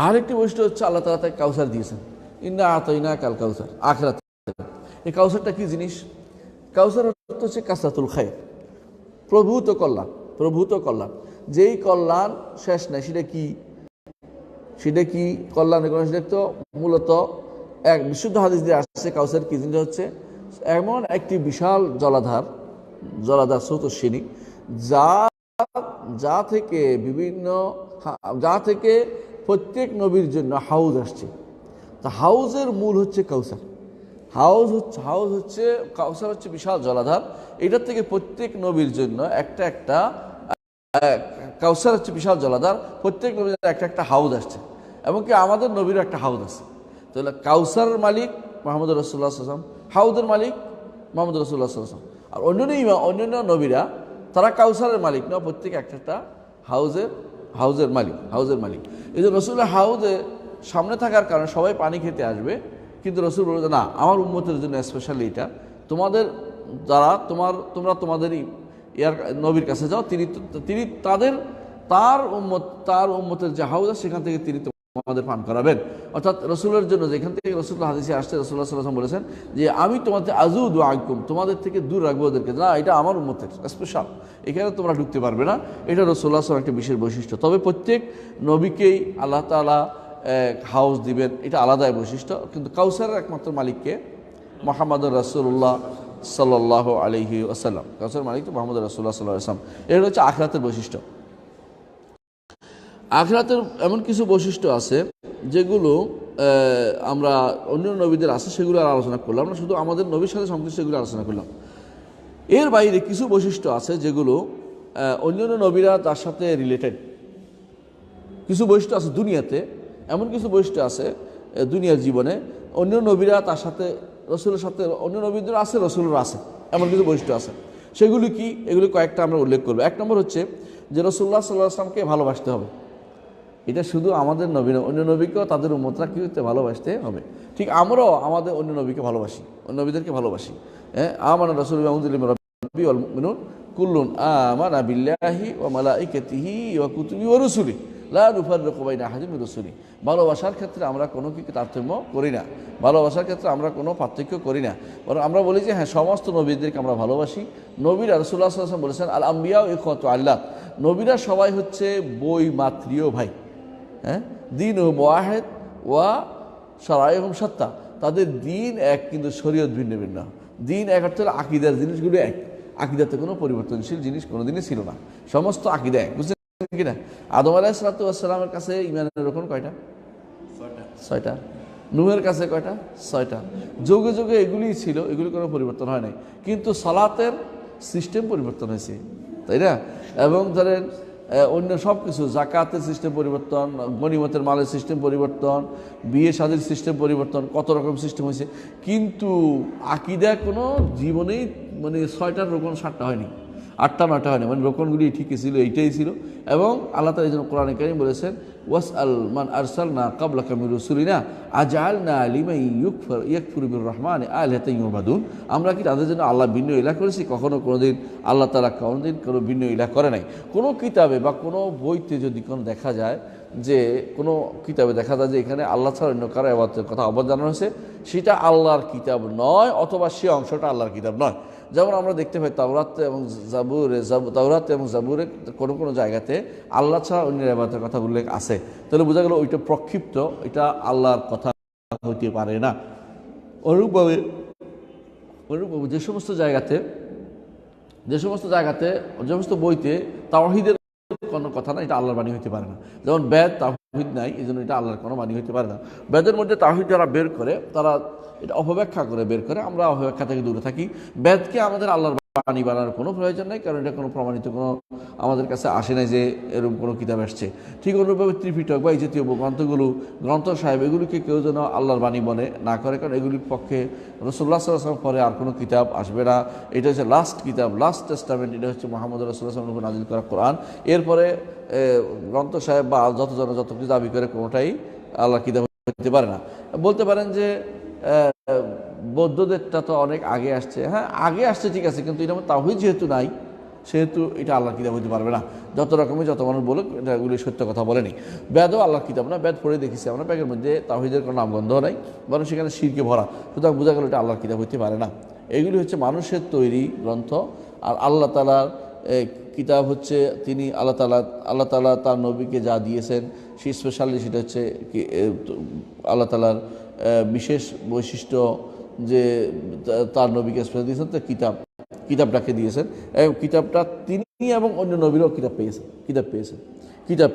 আরেকটি বৈশিষ্ট্য হচ্ছে আল্লাহ তাআলা তাকে কাউসার দিয়েছেন, ইন্না আতাইনাকাল কাউসার। আখিরাত, এই কাউসারটা কি জিনিস? কাউসার অর্থ হচ্ছে কাসরাতুল খায়র, প্রভূত কল্যাণ। যেই কল্যাণ শেষ নাই, সেটা কি কল্যাণের কোনো, সেটা তো মূলত এক বিশুদ্ধ হাদিস দিয়ে আসছে। কাউসার কি জিনিস? হচ্ছে এমন একটি বিশাল জলাধার স্রোতস্বিনী, যা থেকে প্রত্যেক নবীর জন্য হাউজ আসছে। তা হাউজের মূল হচ্ছে কাউসার। কাউসার হচ্ছে বিশাল জলাধার, এটার থেকে প্রত্যেক নবীর জন্য একটা কাউসার হচ্ছে বিশাল জলাধার, প্রত্যেক নবীর একটা হাউজ আসছে, এবং কি আমাদের নবীরও একটা হাউজ আছে। তাহলে কাউসার মালিক মুহাম্মদ রাসূলুল্লাহ সাল্লাল্লাহু আলাইহি ওয়াসাল্লাম, হাউজের মালিক মুহাম্মদ রাসূলুল্লাহ সাল্লাল্লাহু আলাইহি ওয়াসাল্লাম। আর অন্যান্য নবীরা তারা কাউসারের মালিক না, প্রত্যেক একটা হাউজের মালিক। এই যে রাসূলের হাউজে সামনে থাকার কারণে সবাই পানি খেতে আসবে, কিন্তু রাসূল বলে না, আমার উম্মতের জন্য স্পেশালি এটা, তোমরা তোমাদেরই ইয়ার নবীর কাছে যাও, তিনি তার উম্মতের যে হাউজ আছে সেখান থেকে তিনি তোমাদের পান করাবেন। অর্থাৎ রসুলের জন্য যেখান থেকে রাসূলুল্লাহ হাদিসে আসছে, রাসূলুল্লাহ সাল্লাল্লাহু আলাইহি ওয়াসাল্লাম বলেছেন যে আমি তোমাদের আযুদু আনকুম, তোমাদের থেকে দূর রাখবো ওদেরকে, না এটা আমার উম্মতের স্পেশাল, এখানে তোমরা ঢুকতে পারবে না। এটা রাসূলুল্লাহ সাল্লাল্লাহু আলাইহি ওয়াসাল্লাম একটা বিশেষ বৈশিষ্ট্য। তবে প্রত্যেক নবীকেই আল্লাহ তাআলা হাউস দিবেন, এটা আলাদাই বৈশিষ্ট্য। কিন্তু কাউসারের একমাত্র মালিককে? মুহাম্মদুর রাসূলুল্লাহ সাল্লাল্লাহু আলাইহি ওয়াসাল্লাম। কাউসারের মালিক তো মুহাম্মদুর রাসূলুল্লাহ সাল্লাল্লাহু আলাইহি ওয়াসাল্লাম। এটা হচ্ছে আখিরাতের বৈশিষ্ট্য। আখিরাতের এমন কিছু বৈশিষ্ট্য আছে যেগুলো আমরা অন্য নবীদের আছে, সেগুলো আর আলোচনা করলাম না, শুধু আমাদের নবীর সাথে সংশ্লিষ্ট সেগুলো আলোচনা করলাম। এর বাইরে কিছু বৈশিষ্ট্য আছে যেগুলো অন্যান্য নবীরা তার সাথে রিলেটেড। কিছু বৈশিষ্ট্য আছে দুনিয়াতে, এমন কিছু বৈশিষ্ট্য আছে দুনিয়ার জীবনে অন্য নবীরা তার সাথে, রসুলের সাথে, অন্য নবীদের আছে, রসুলের আছে, এমন কিছু বৈশিষ্ট্য আছে। সেগুলি কি? এগুলি কয়েকটা আমরা উল্লেখ করবো। এক নম্বর হচ্ছে যে রাসূলুল্লাহ সাল্লাল্লাহু আলাইহি ওয়াসাল্লামকে ভালোবাসতে হবে। এটা শুধু আমাদের নবী না, অন্য নবীকেও তাদের উম্মতরা কি হতে ভালোবাসতে হবে। ঠিক আমরাও আমাদের অন্য নবীকে ভালোবাসি, অন্য নবীদেরকে ভালোবাসি। আমানা রাসূলু বিমা উনজিলা মির রাব্বিহি ওয়াল মুমিনুন কুল্লুন আমানা বিল্লাহি ওয়া মালাইকাতিহি ওয়া কুতুবিহি ওয়া রুসুলিহি লা নুফাররিকু বাইনা আহাদিন মির রুসুলিহি। ভালোবাসার ক্ষেত্রে আমরা কোনো কি তারতম্য করি না, ভালোবাসার ক্ষেত্রে আমরা কোনো পার্থক্য করি না, বরং আমরা বলি যে হ্যাঁ, সমস্ত নবীদেরকে আমরা ভালোবাসি। নবীরা রাসূলুল্লাহ সাল্লাল্লাহু আলাইহি ওয়াসাল্লাম বলেছেন আল আম্বিয়া ইখওয়াতু আল্লাহ, নবীরা সবাই হচ্ছে বই মাতৃয় ভাই। দিন ও ওয়াহেদ ওয়া শারাইহুম শাত্তা, তাদের দিন এক কিন্তু শরীয়ত ভিন্ন ভিন্ন। দিন এক অর্থ হলো আকীদার জিনিসগুলো এক, আকীদাতে কোনো পরিবর্তনশীল জিনিস কোনোদিনই ছিল না, সমস্ত আকীদা এক, বুঝলেন কিনা? আদম আলাইহিস সালাতু ওয়াস সালামের কাছে ঈমানের রকম কয়টা? 6টা। নূহের কাছে কয়টা? 6টা। যুগে যুগে এগুলিই ছিল, এগুলি কোনো পরিবর্তন হয় নাই, কিন্তু সালাতের সিস্টেম পরিবর্তন হয়েছে, তাই না? এবং ধরেন অন্য সব কিছু, জাকাতের সিস্টেম পরিবর্তন, গনিমতের মালের সিস্টেম পরিবর্তন, বিয়ে শাদীর সিস্টেম পরিবর্তন, কত রকম সিস্টেম হয়েছে, কিন্তু আকীদা কোনো জীবনেই 6টার রকম 7টা হয়নি। 8টা 9টা হয়নি, মানে রোকনগুলি ঠিকই ছিল, এইটাই ছিল। এবং আল্লাহ তাআলা এই জন্য কোরআনে কারীম বলেছেন ওয়াসআল মান আরসালনা ক্বাবলাকা মির রুসুলিনা আজআলনা লিমান ইয়াকফুরু বির রহমানি আলিহাতান ইউবাদুন। আমরা কি তাদের জন্য আল্লাহ ভিন্ন ইলাহ করেছি? কোনোদিন আল্লাহ তাআলা কোনোদিন কোনো ভিন্ন ইলাহ করে নাই। কোনো কিতাবে বা কোনো বইতে যদি কোনো দেখা যায় যে কোনো কিতাবে দেখা যায় যে এখানে আল্লাহ ছাড়া অন্য কারো ইবাদতের কথা আহ্বান জানানো হয়েছে, সেটা আল্লাহর কিতাব নয়, অথবা সে অংশটা আল্লাহর কিতাব নয়। যেমন আমরা দেখতে পাই তাওরাত এবং জাবুরে কোনো কোনো জায়গাতে আল্লাহ ছাড়া অন্যের ইবাদতের কথা উল্লেখ আছে, তাহলে বোঝা গেল ওইটা প্রক্ষিপ্ত, এটা আল্লাহর কথা হইতে পারে না। অনুরূপভাবে যে সমস্ত বইতে তাওহীদের কোনো কথা না, এটা আল্লাহর বাণী হইতে পারে না। যেমন বেদ তাওহীদ নাই, এই জন্য এটা আল্লাহর কোনো বাণী হইতে পারে না। বেদের মধ্যে তাওহীদ যারা বের করে তারা এটা অপব্যাখ্যা করে বের করে, আমরা অপব্যাখ্যা থেকে দূরে থাকি। বেদকে আমাদের আল্লাহর বাণী বানানোর কোনো প্রয়োজন নেই, কারণ এটা কোনো প্রমাণিত কোনো আমাদের কাছে আসে নাই যে এরকম কোনো কিতাব আসছে। ঠিক অনুরূপভাবে ত্রিপিটক বা এই জাতীয় গ্রন্থ সাহেব এগুলিকে কেউ যেন আল্লাহর বাণী মনে না করে, কারণ এগুলির পক্ষে রাসূলুল্লাহ সাল্লাল্লাহু আলাইহি ওয়াসাল্লাম পরে আর কোনো কিতাব আসবে না। এটা হচ্ছে লাস্ট কিতাব, লাস্ট টেস্টামেন্ট, এটা হচ্ছে মুহাম্মদ রাসূলুল্লাহ সাল্লাল্লাহু আলাইহি ওয়াসাল্লামের উপর নাজিল করা কোরআন। এরপরে গ্রন্থ সাহেব বা যত কিছু দাবি করে কোনোটাই আল্লাহর কিতাব হতে পারে না। বলতে পারেন যে বৌদ্ধদেরটা তো অনেক আগে আসছে, হ্যাঁ আগে আসছে ঠিক আছে, কিন্তু এটা তাওহীদ যেহেতু নাই সেহেতু এটা আল্লাহর কিতাব হতে পারবে না। যত মানুষ বলুক, এটাগুলি সত্য কথা বলেনি। বেদও আল্লাহর কিতাব না, বেদ পড়ে দেখেছি আমরা, ব্যাগের মধ্যে তাওহীদের কোনো নামগন্ধ নাই, বরং সেখানে শিরকে ভরা, সুতরাং বোঝা গেল এটা আল্লাহর কিতাব হতে পারে না। এগুলি হচ্ছে মানুষের তৈরি গ্রন্থ। আর আল্লাহ তাআলার কিতাব হচ্ছে তিনি আল্লাহ তাআলা তার নবীকে যা দিয়েছেন সেই স্পেশালি সেটা হচ্ছে আল্লাহ তাআলার বিশেষ বৈশিষ্ট্য, যে তার নবীকে স্পেশাল দিয়েছেন তো কিতাবটাকে দিয়েছেন, এবং কিতাবটা তিনি এবং অন্য নবীরাও কিতাব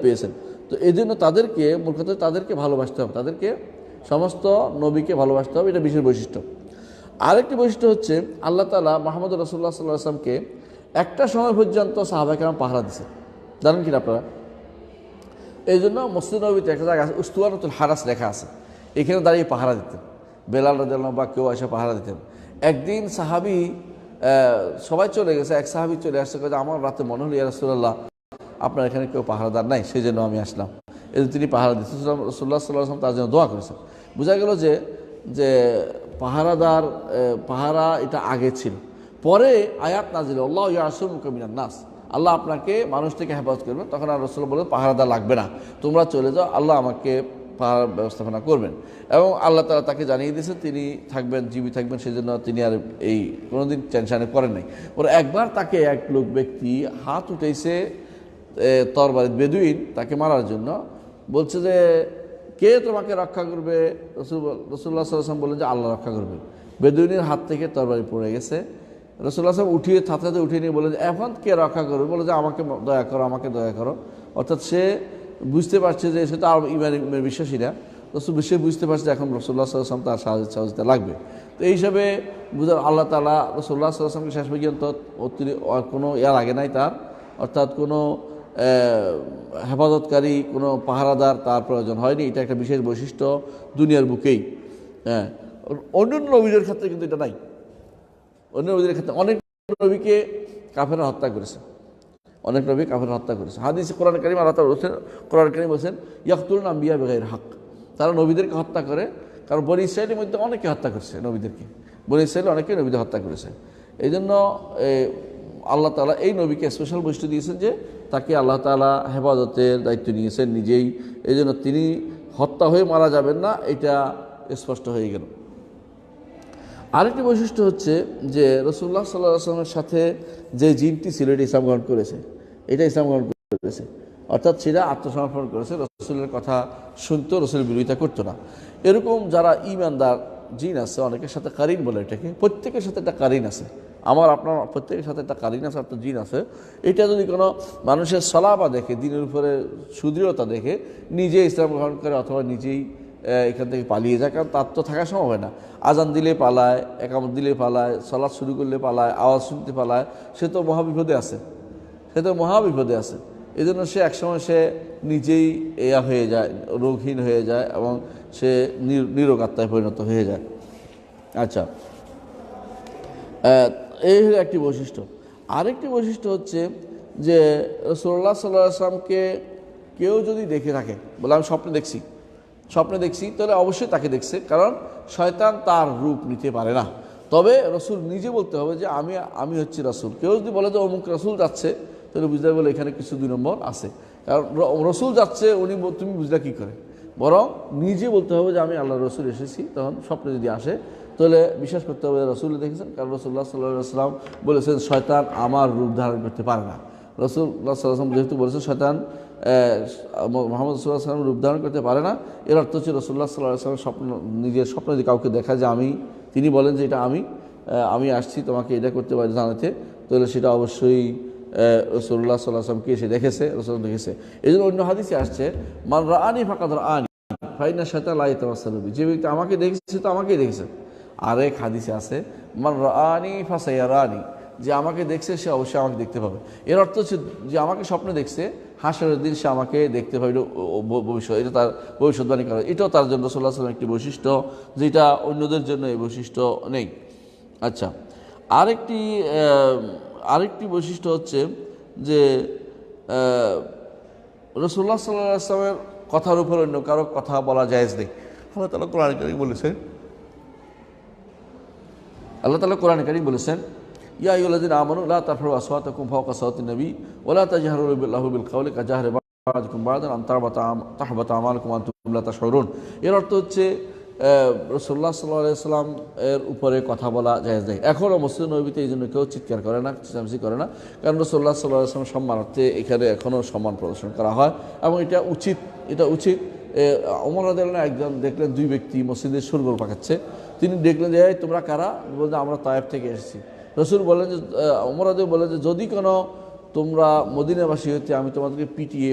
পেয়েছেন। তো এই জন্য তাদেরকে মূল কথা তাদেরকে ভালোবাসতে হবে, তাদেরকে সমস্ত নবীকে ভালোবাসতে হবে, এটা বিশেষ বৈশিষ্ট্য। আরেকটি বৈশিষ্ট্য হচ্ছে আল্লাহ তাআলা মুহাম্মদ রাসূলুল্লাহ সাল্লাল্লাহু আলাইহি ওয়াসাল্লামকে একটা সময় পর্যন্ত সাহাবায়ে কেরাম পাহারা দিয়েছেন, জানেন কিনা আপনারা? এই জন্য মসজিদ নববীতে একটা জায়গা আছে উস্তুওয়ানাতুল হারাস লেখা আছে, এখানে দাঁড়িয়ে পাহারা দিতেন বেলাল রাদিয়াল্লাহু বা কেউ এসে পাহারা দিতেন। একদিন সাহাবী সবাই চলে গেছে, এক সাহাবী চলে আসছে, আমার রাতে মনে হলো ইয়া রাসূলুল্লাহ আপনার এখানে কেউ পাহারাদার নাই, সেই জন্য আমি আসলাম। এই তিনি পাহারা দিচ্ছেন, রাসূলুল্লাহ সাল্লাল্লাহু আলাইহি ওয়াসাল্লাম তার জন্য দোয়া করেছেন। বোঝা গেল যে পাহারা এটা আগে ছিল, পরে আয়াত নাজিল আল্লাহু ইয়াসুমুকা মিনান নাস, আল্লাহ আপনাকে মানুষ থেকে হেফাজত করবেন। তখন আর রাসূল বললেন পাহারাদার লাগবে না, তোমরা চলে যাও, আল্লাহ আমাকে পাহারার ব্যবস্থাপনা করবেন। এবং আল্লাহ তাআলা তাকে জানিয়ে দিয়েছেন তিনি থাকবেন, জীবিত থাকবেন, সেই জন্য তিনি আর এই কোনোদিন টেনশনে করেন নাই। ওরা একবার তাকে এক লোক ব্যক্তি হাত উঠেছে তরবারি, বেদুইন তাকে মারার জন্য, বলছে যে কে তোমাকে রক্ষা করবে? রাসূলুল্লাহ সাল্লাল্লাহু আলাইহি ওয়াসাল্লাম বললেন যে আল্লাহ রক্ষা করবে। বেদুইনের হাত থেকে তরবারি পড়ে গেছে, রাসূলুল্লাহ সাল্লাল্লাহু আলাইহি ওয়াসাল্লাম থাতে উঠিয়ে নিয়ে বলে যে এখন কে রক্ষা করবে? বলে যে আমাকে দয়া করো। অর্থাৎ সে বুঝতে পারছে যে সে তো আর ইমানের বিশ্বাসী না, সে বুঝতে পারছে এখন রাসূলুল্লাহ সাল্লাল্লাহু আলাইহি ওয়াসাল্লাম তার সাহায্য লাগবে। তো এই হিসাবে বুঝার আল্লাহ তাআলা রাসূলুল্লাহ সাল্লাল্লাহু আলাইহি ওয়াসাল্লামকে শেষ পর্যন্ত কোনো লাগে নাই তার, অর্থাৎ কোনো হেফাজতকারী, কোনো পাহারাদার তার প্রয়োজন হয়নি। এটা একটা বিশেষ বৈশিষ্ট্য দুনিয়ার বুকেই। হ্যাঁ, অন্যান্য নবীদের ক্ষেত্রে কিন্তু এটা নাই। অন্য নবীদের ক্ষেত্রে অনেক নবীকে কাফেররা হত্যা করেছে, হাদিসে কোরআন কারীম আল্লাহ তাআলা বলেছেন, কোরআন কারীম বলেছেন ইয়াকতুলুনা আম্বিয়া বিগাইরি হক, তারা নবীদেরকে হত্যা করে। কারণ বনী ইসরাঈলের মধ্যে অনেকে হত্যা করেছে নবীদেরকে, বনী ইসরাঈল অনেকে নবীদের হত্যা করেছে। এই জন্য আল্লাহ তাআলা এই নবীকে স্পেশাল বৈশিষ্ট্য দিয়েছেন যে তাকে আল্লাহ তাআলা হেফাজতের দায়িত্ব নিয়েছেন নিজেই, এই জন্য তিনি হত্যা হয়ে মারা যাবেন না, এটা স্পষ্ট হয়ে গেল। আরেকটি বৈশিষ্ট্য হচ্ছে যে রাসূলুল্লাহ সাল্লাল্লাহু আলাইহি ওয়াসাল্লামের সাথে যে জিনটি ছিল এটা ইসলাম গ্রহণ করেছে, অর্থাৎ সেটা আত্মসমর্পণ করেছে, রাসূলের কথা শুনতো, রাসূলের বিরোধিতা করতো না। এরকম যারা ঈমানদার জিন আছে, অনেকের সাথে কারিন বলে এটাকে, প্রত্যেকের সাথে একটা কারিন আছে, আপনার প্রত্যেকের সাথে একটা কারিন আছে, একটা জিন আছে। এটা যদি কোনো মানুষের সলাবা দেখে, দিনের উপরে সুদৃঢ়তা দেখে নিজে ইসলাম গ্রহণ করে অথবা নিজেই এখান থেকে পালিয়ে যায়, কারণ তার তো থাকা সম্ভব হয় না। আজান দিলে পালায়, একামত দিলে পালায়, সালাত শুরু করলে পালায়, আওয়াজ শুনতে পালায়, সে তো মহাবিপদে আছে। এই জন্য সে একসময় সে নিজেই হয়ে যায়, রোগহীন হয়ে যায় এবং সে নিরোগ আত্মায় পরিণত হয়ে যায়। আচ্ছা, এই হলো একটি বৈশিষ্ট্য। আরেকটি বৈশিষ্ট্য হচ্ছে যে রাসূলুল্লাহ সাল্লাল্লাহু আলাইহি ওয়াসাল্লামকে কেউ যদি দেখে থাকে, বলে আমি স্বপ্নে দেখছি, তাহলে অবশ্যই তাকে দেখছে, কারণ শয়তান তার রূপ নিতে পারে না। তবে রসুল নিজে বলতে হবে যে আমি হচ্ছি রাসূল। কেউ যদি বলে যে অমুক রাসূল যাচ্ছে, তাহলে বুঝতে বলে এখানে কিছু 2 নম্বর আছে, কারণ রসুল যাচ্ছে তুমি বুঝলা কী করে? বরং নিজে বলতে হবে যে আমি আল্লাহ রসুল এসেছি। তখন স্বপ্নে যদি আসে তাহলে বিশ্বাস করতে হবে রসুল দেখেছেন, কারণ রাসূলুল্লাহ সাল্লাল্লাহু আলাইহি ওয়াসাল্লাম বলেছেন শয়তান আমার রূপ ধারণ করতে পারে না। রাসূলুল্লাহ সাল্লাল্লাহু আলাইহি ওয়াসাল্লাম যেহেতু বলেছেন শয়তান মুহাম্মদ সাল্লাল্লাহু আলাইহি ওয়াসাল্লাম রূপ ধারণ করতে পারে না, এর অর্থ হচ্ছে রাসূলুল্লাহ সাল্লাল্লাহু আলাইহি ওয়াসাল্লাম নিজের স্বপ্নে যদি কাউকে দেখা যে তিনি বলেন যে এটা আমি আসছি তোমাকে এটা করতে পারি জানাতে, তাহলে সেটা অবশ্যই রাসূলুল্লাহ সাল্লাল্লাহু আলাইহি ওয়াসাল্লামকে এসে দেখেছে, রাসূল দেখেছে। এই জন্য অন্য হাদিসে আসছে মান রাআনি ফাকাদ রাআনি ফাইন্না শায়তান লা ইয়াতামাসসালু বি, যে ব্যক্তি আমাকে দেখেছে তো আমাকেই দেখেছে। আরেক হাদিসে আছে মান রাআনি ফাসায়ারানি, যে আমাকে দেখছে সে অবশ্যই আমাকে দেখতে পাবে। এর অর্থ হচ্ছে যে আমাকে স্বপ্নে দেখছে, হাসরের দিন সে আমাকে দেখতে পাবে, ভবিষ্যৎ, এটা তার ভবিষ্যৎবাণী করা, এটাও তার জন্য রাসূলুল্লাহ সাল্লাল্লাহু আলাইহি ওয়াসাল্লাম একটি বৈশিষ্ট্য, যেটা অন্যদের জন্য এই বৈশিষ্ট্য নেই। আচ্ছা, আরেকটি বৈশিষ্ট্য হচ্ছে যে রাসূলুল্লাহ সাল্লাল্লাহু আলাইহি ওয়াসাল্লামের কথার উপর অন্য কারো কথা বলা জায়েজ নেই। আল্লাহ তাআলা কোরআনে কারীমে বলেছেন ইয়া আইয়ুহাল্লাযীনা আমানু লা তারফাউ আসওয়াতাকুম ফাওকা সাওতিন নবী ওয়া লা তাজহারু লাহু বিল কাওলি কাজাহরি বা'যিকুম বা'দান আন তাহবাতা আমালুকুম ওয়া আনতুম লা তাশউরুন। এর অর্থ হচ্ছে রাসূলুল্লাহ সাল্লাল্লাহু আলাইহি ওয়াসাল্লাম এর উপরে কথা বলা জায়েজ নেই। এখনও মসজিদ নববীতে এই জন্য কেউ চিৎকার করে না, চেঁচামেচি করে না, কারণ রাসূলুল্লাহ সাল্লাল্লাহু আলাইহি ওয়াসাল্লাম সম্মানার্থে এখানে এখনও সম্মান প্রদর্শন করা হয় এবং এটা উচিত। ওমর রাদিয়াল্লাহু আনহু একজন দেখলেন 2 ব্যক্তি মসজিদে শোরগোল পাকাচ্ছে। তিনি দেখলেন যে তোমরা কারা? বলতে আমরা তায়েফ থেকে এসেছি। রাসূল বললেন যে ওমর রাদিয়াল্লাহু বললেন যে যদি কোনো তোমরা মদিনাবাসী হইতে আমি তোমাদেরকে পিটিয়ে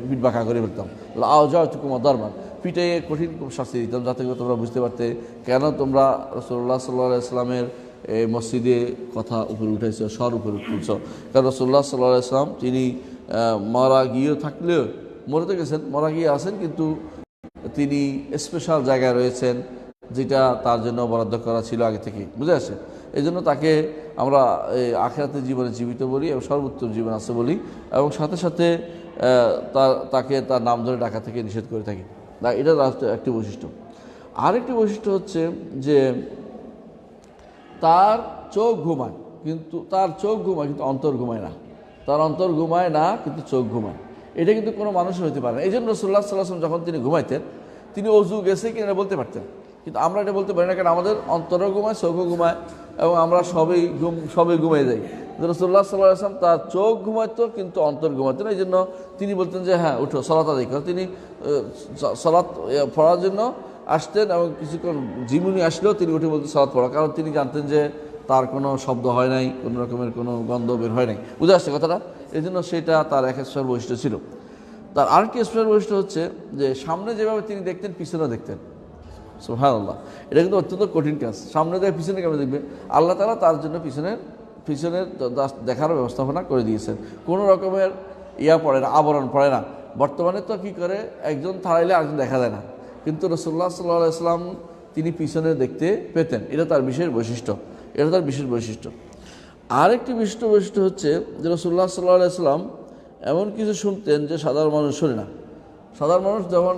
পিঠ বাঁকা করে ফেলতাম, লাউজাতুকুম দারবান, পিটিয়ে কঠিন শাস্তি দিতাম, যাতে করে তোমরা বুঝতে পারতে কেন তোমরা রাসূলুল্লাহ সাল্লাল্লাহু আলাইহি ওয়াসাল্লামের মসজিদে কথা উপরে উঠেছ, স্বর উপরে তুলছ। কারণ রাসূলুল্লাহ সাল্লাল্লাহু আলাইহি ওয়াসাল্লাম তিনি মারা গিয়ে থাকলেও মরে তো গেছেন, মারা গিয়ে আছেন, কিন্তু তিনি স্পেশাল জায়গায় রয়েছেন যেটা তার জন্য বরাদ্দ করা ছিল আগে থেকে, বুঝে আসে। এই জন্য তাকে আমরা আখিরাতের জীবনে জীবিত বলি এবং সর্বোত্তম জীবন আছে বলি, এবং সাথে সাথে তাকে তার নাম ধরে ডাকা থেকে নিষেধ করে থাকি। এটা একটি বৈশিষ্ট্য। আরেকটি বৈশিষ্ট্য হচ্ছে যে তার চোখ ঘুমায় কিন্তু অন্তর ঘুমায় না। তার অন্তর ঘুমায় না কিন্তু চোখ ঘুমায়। এটা কিন্তু কোনো মানুষের হতে পারে না। এই জন্য রাসূলুল্লাহ সাল্লাল্লাহু আলাইহি ওয়াসাল্লাম যখন তিনি ঘুমাইতেন, তিনি অজু গেছে কিনা বলতে পারতেন, কিন্তু আমরা এটা বলতে পারি না, কারণ আমাদের অন্তরও ঘুমায়, চোখও ঘুমায় এবং আমরা সবই ঘুমিয়ে যাই। রাসূলুল্লাহ সাল্লাল্লাহু আলাইহি ওয়াসাল্লাম তার চোখ ঘুমাইতো কিন্তু অন্তর ঘুমাইতো না। এই জন্য তিনি বলতেন যে হ্যাঁ উঠো সালাত আদায় করো। তিনি সালাত পড়ার জন্য আসতেন এবং কিছুক্ষণ জিমুনি আসলেও তিনি উঠে বলতেন সালাত পড়া, কারণ তিনি জানতেন যে তার কোনো শব্দ হয় নাই, কোনো রকমের কোনো গন্ধ বের হয় নাই। বুঝে আসছে কথাটা? এই জন্য সেটা তার এক স্পেশাল বৈশিষ্ট্য ছিল। তার আরেকটি স্পেশাল বৈশিষ্ট্য হচ্ছে যে সামনে যেভাবে তিনি দেখতেন পিছনেও দেখতেন। সুবহানাল্লাহ, এটা কিন্তু অত্যন্ত কঠিন কাজ। সামনে দেখে পিছনে কেমন দেখবে? আল্লাহ তাআলা তার জন্য পিছনের দেখার ব্যবস্থাপনা করে দিয়েছেন। কোনো রকমের পড়ে না, আবরণ পড়ে না। বর্তমানে তো কি করে, একজন থাড়াইলে আরেকজন দেখা যায় না, কিন্তু রাসূলুল্লাহ সাল্লাল্লাহু আলাইহি ওয়াসাল্লাম তিনি পিছনে দেখতে পেতেন। এটা তার বিশেষ বৈশিষ্ট্য। আরেকটি বৈশিষ্ট্য হচ্ছে যে রাসূলুল্লাহ সাল্লাল্লাহু আলাইহি ওয়াসাল্লাম এমন কিছু শুনতেন যে সাধারণ মানুষ শুনে না। সাধারণ মানুষ যখন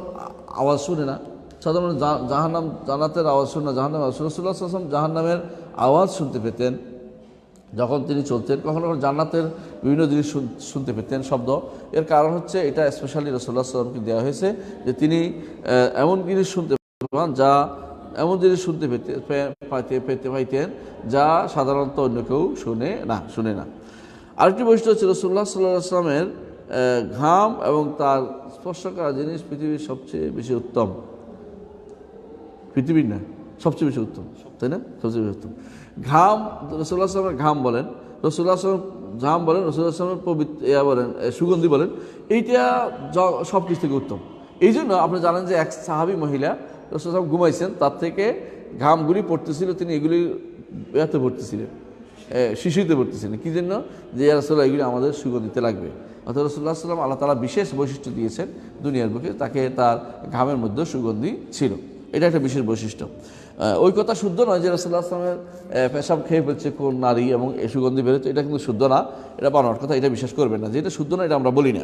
আওয়াজ শুনে না, সাধারণ মানুষ জান্নাতের আওয়াজ শুনে না, জাহান্নামের আওয়াজ, রাসূলুল্লাহ সাল্লাল্লাহু আলাইহি ওয়াসাল্লাম জাহান্নামের আওয়াজ শুনতে পেতেন যখন তিনি চলতেন। কখনো কখনো জান্নাতের বিভিন্ন জিনিস শুনতে পেতেন, শব্দ। এর কারণ হচ্ছে এটা স্পেশালি রাসূলুল্লাহ সাল্লাল্লাহু আলাইহি ওয়াসাল্লামকে দেওয়া হয়েছে যে তিনি এমন জিনিস শুনতে পান শুনতে পাইতেন যা সাধারণত অন্য কেউ শুনে না। আরেকটি বৈশিষ্ট্য হচ্ছে রাসূলুল্লাহ সাল্লাল্লাহু আলাইহি ওয়াসাল্লামের ঘাম এবং তার স্পর্শ করা জিনিস পৃথিবীর সবচেয়ে বেশি উত্তম। পৃথিবীর না, সবচেয়ে বেশি উত্তম, তাই না? সবচেয়ে বেশি উত্তম ঘাম রাসূলুল্লাহ সাল্লাল্লাহু আলাইহি ওয়াসাল্লামের ঘাম বলেন, রাসূলুল্লাহ সাল্লাল্লাহু আলাইহি ওয়াসাল্লাম ঘাম বলেন, রাসূলুল্লাহ সাল্লাল্লাহু আলাইহি ওয়াসাল্লাম বলেন সুগন্ধি বলেন, এইটা সব কিছু থেকে উত্তম। এই জন্য আপনি জানেন যে এক সাহাবী মহিলা রাসূলুল্লাহ সাল্লাল্লাহু আলাইহি ওয়াসাল্লাম ঘুমাইছেন, তার থেকে ঘামগুলি পড়তেছিল, তিনি এগুলি এতে ভরতেছিলেন, শিশুতে ভরতেছিলেন। কী জন্য? যে ইয়া রাসূলুল্লাহ এগুলি আমাদের সুগন্ধিতে লাগবে। অর্থাৎ রাসূলুল্লাহ সাল্লাল্লাহু আলাইহি ওয়াসাল্লাম আল্লাহ তাআলা বিশেষ বৈশিষ্ট্য দিয়েছেন দুনিয়ার বুকে, তাকে তার ঘামের মধ্যে সুগন্ধি ছিল। এটা একটা বিশেষ বৈশিষ্ট্য। ওই কথা শুদ্ধ নয় যে রাসূলুল্লাহ সাল্লাল্লাহু আলাইহি ওয়াসাল্লামের পেশাব খেয়ে ফেলছে কোন নারী এবং এই সুগন্ধি বেরোচ্ছে, এটা কিন্তু শুদ্ধ না, এটা বানোয়ার কথা, এটা বিশ্বাস করবেন না। যেটা শুদ্ধ না এটা আমরা বলি না।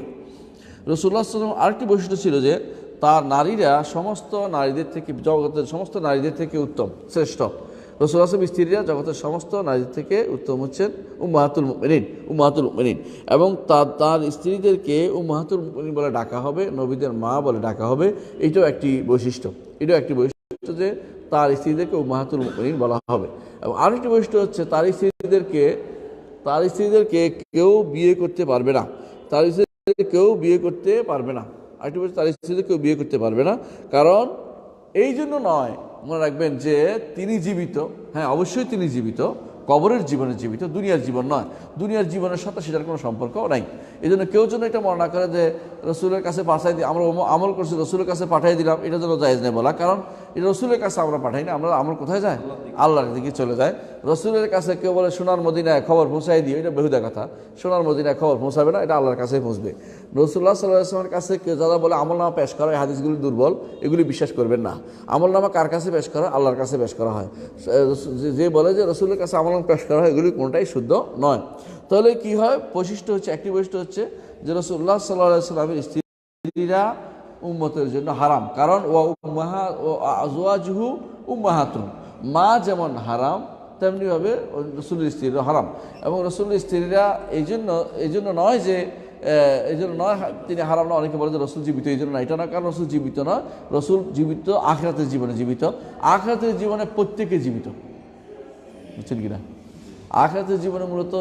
রাসূলুল্লাহ সাল্লাল্লাহু আলাইহি ওয়াসাল্লাম আরেকটি বৈশিষ্ট্য ছিল যে তার নারীরা সমস্ত নারীদের থেকে, জগতের সমস্ত নারীদের থেকে উত্তম, শ্রেষ্ঠ। রাসূলুল্লাহ সাল্লাল্লাহু আলাইহি ওয়াসাল্লাম স্ত্রীরা জগতের সমস্ত নারীদের থেকে উত্তম হচ্ছেন উম্মাহাতুল মুমিনিন, এবং তার স্ত্রীদেরকে উম্মাহাতুল মুমিনিন বলে ডাকা হবে, নবীদের মা বলে ডাকা হবে। এটাও একটি বৈশিষ্ট্য, যে তার স্ত্রীদেরকে উম্মাহাতুল মুমিনিন বলা হবে। এবং আরেকটি বৈশিষ্ট্য হচ্ছে তার স্ত্রীদেরকে কেউ বিয়ে করতে পারবে না, তার স্ত্রীদেরকে কেউ বিয়ে করতে পারবে না। আরেকটি বৈশিষ্ট্য, তার স্ত্রীদের কেউ বিয়ে করতে পারবে না, কারণ এই জন্য নয়, মনে রাখবেন যে তিনি জীবিত, হ্যাঁ অবশ্যই তিনি জীবিত, কবরের জীবনে জীবিত, দুনিয়ার জীবন নয়, দুনিয়ার জীবনের সাথে সেটার কোনো সম্পর্ক নাই। এই জন্য কেউ যেন এটা মনে না করে যে রসুলের কাছে পাঠাই দিই, আমরা আমল করছি রসুলের কাছে পাঠিয়ে দিলাম, এটা যেন জায়েজ নেই বলা, কারণ এটা রসুলের কাছে আমরা পাঠাই না, আমরা আমল কোথায় যায়, আল্লাহর দিকে চলে যায়। রসুলের কাছে কেউ বলে সোনার মদিনায় খবর পৌঁছাই দিও, এটা বেহুদা কথা, সোনার মদিনায় খবর পৌঁছাবে না, এটা আল্লাহর কাছে পৌঁছবে। রাসূলুল্লাহ সাল্লাল্লাহু আলাইহি ওয়াসাল্লামের কাছে কেউ যারা বলে আমলনামা পেশ করা, এই হাদিসগুলি দুর্বল, এগুলি বিশ্বাস করবেন না। আমলনামা কার কাছে পেশ করা, আল্লাহর কাছে পেশ করা হয়। যে বলে যে রসুলের কাছে আমলনামা পেশ করা হয়, এগুলি কোনটাই শুদ্ধ নয়। তাহলে কি হয়, বৈশিষ্ট্য হচ্ছে, একটি বৈশিষ্ট্য হচ্ছে যে রাসূলুল্লাহ সাল্লাল্লাহু আলাইহি ওয়াসাল্লামের স্ত্রীরা উম্মতের জন্য হারাম, কারণ আজওয়াজুহু উম্মাহাতুন, মা যেমন হারাম তেমনিভাবে রসুলের স্ত্রীরা হারাম। এবং রসুলের স্ত্রীরা এই জন্য নয় যে তিনি হারাম না, অনেকে বলে যে রসুল জীবিত এই জন্য না, এটা না, কারণ রসুল জীবিত নয়, রসুল জীবিত আখিরাতের জীবনে জীবিত, আখিরাতের জীবনে প্রত্যেকে জীবিত, বুঝছেন কিনা? আখিরাতের জীবনে মূলত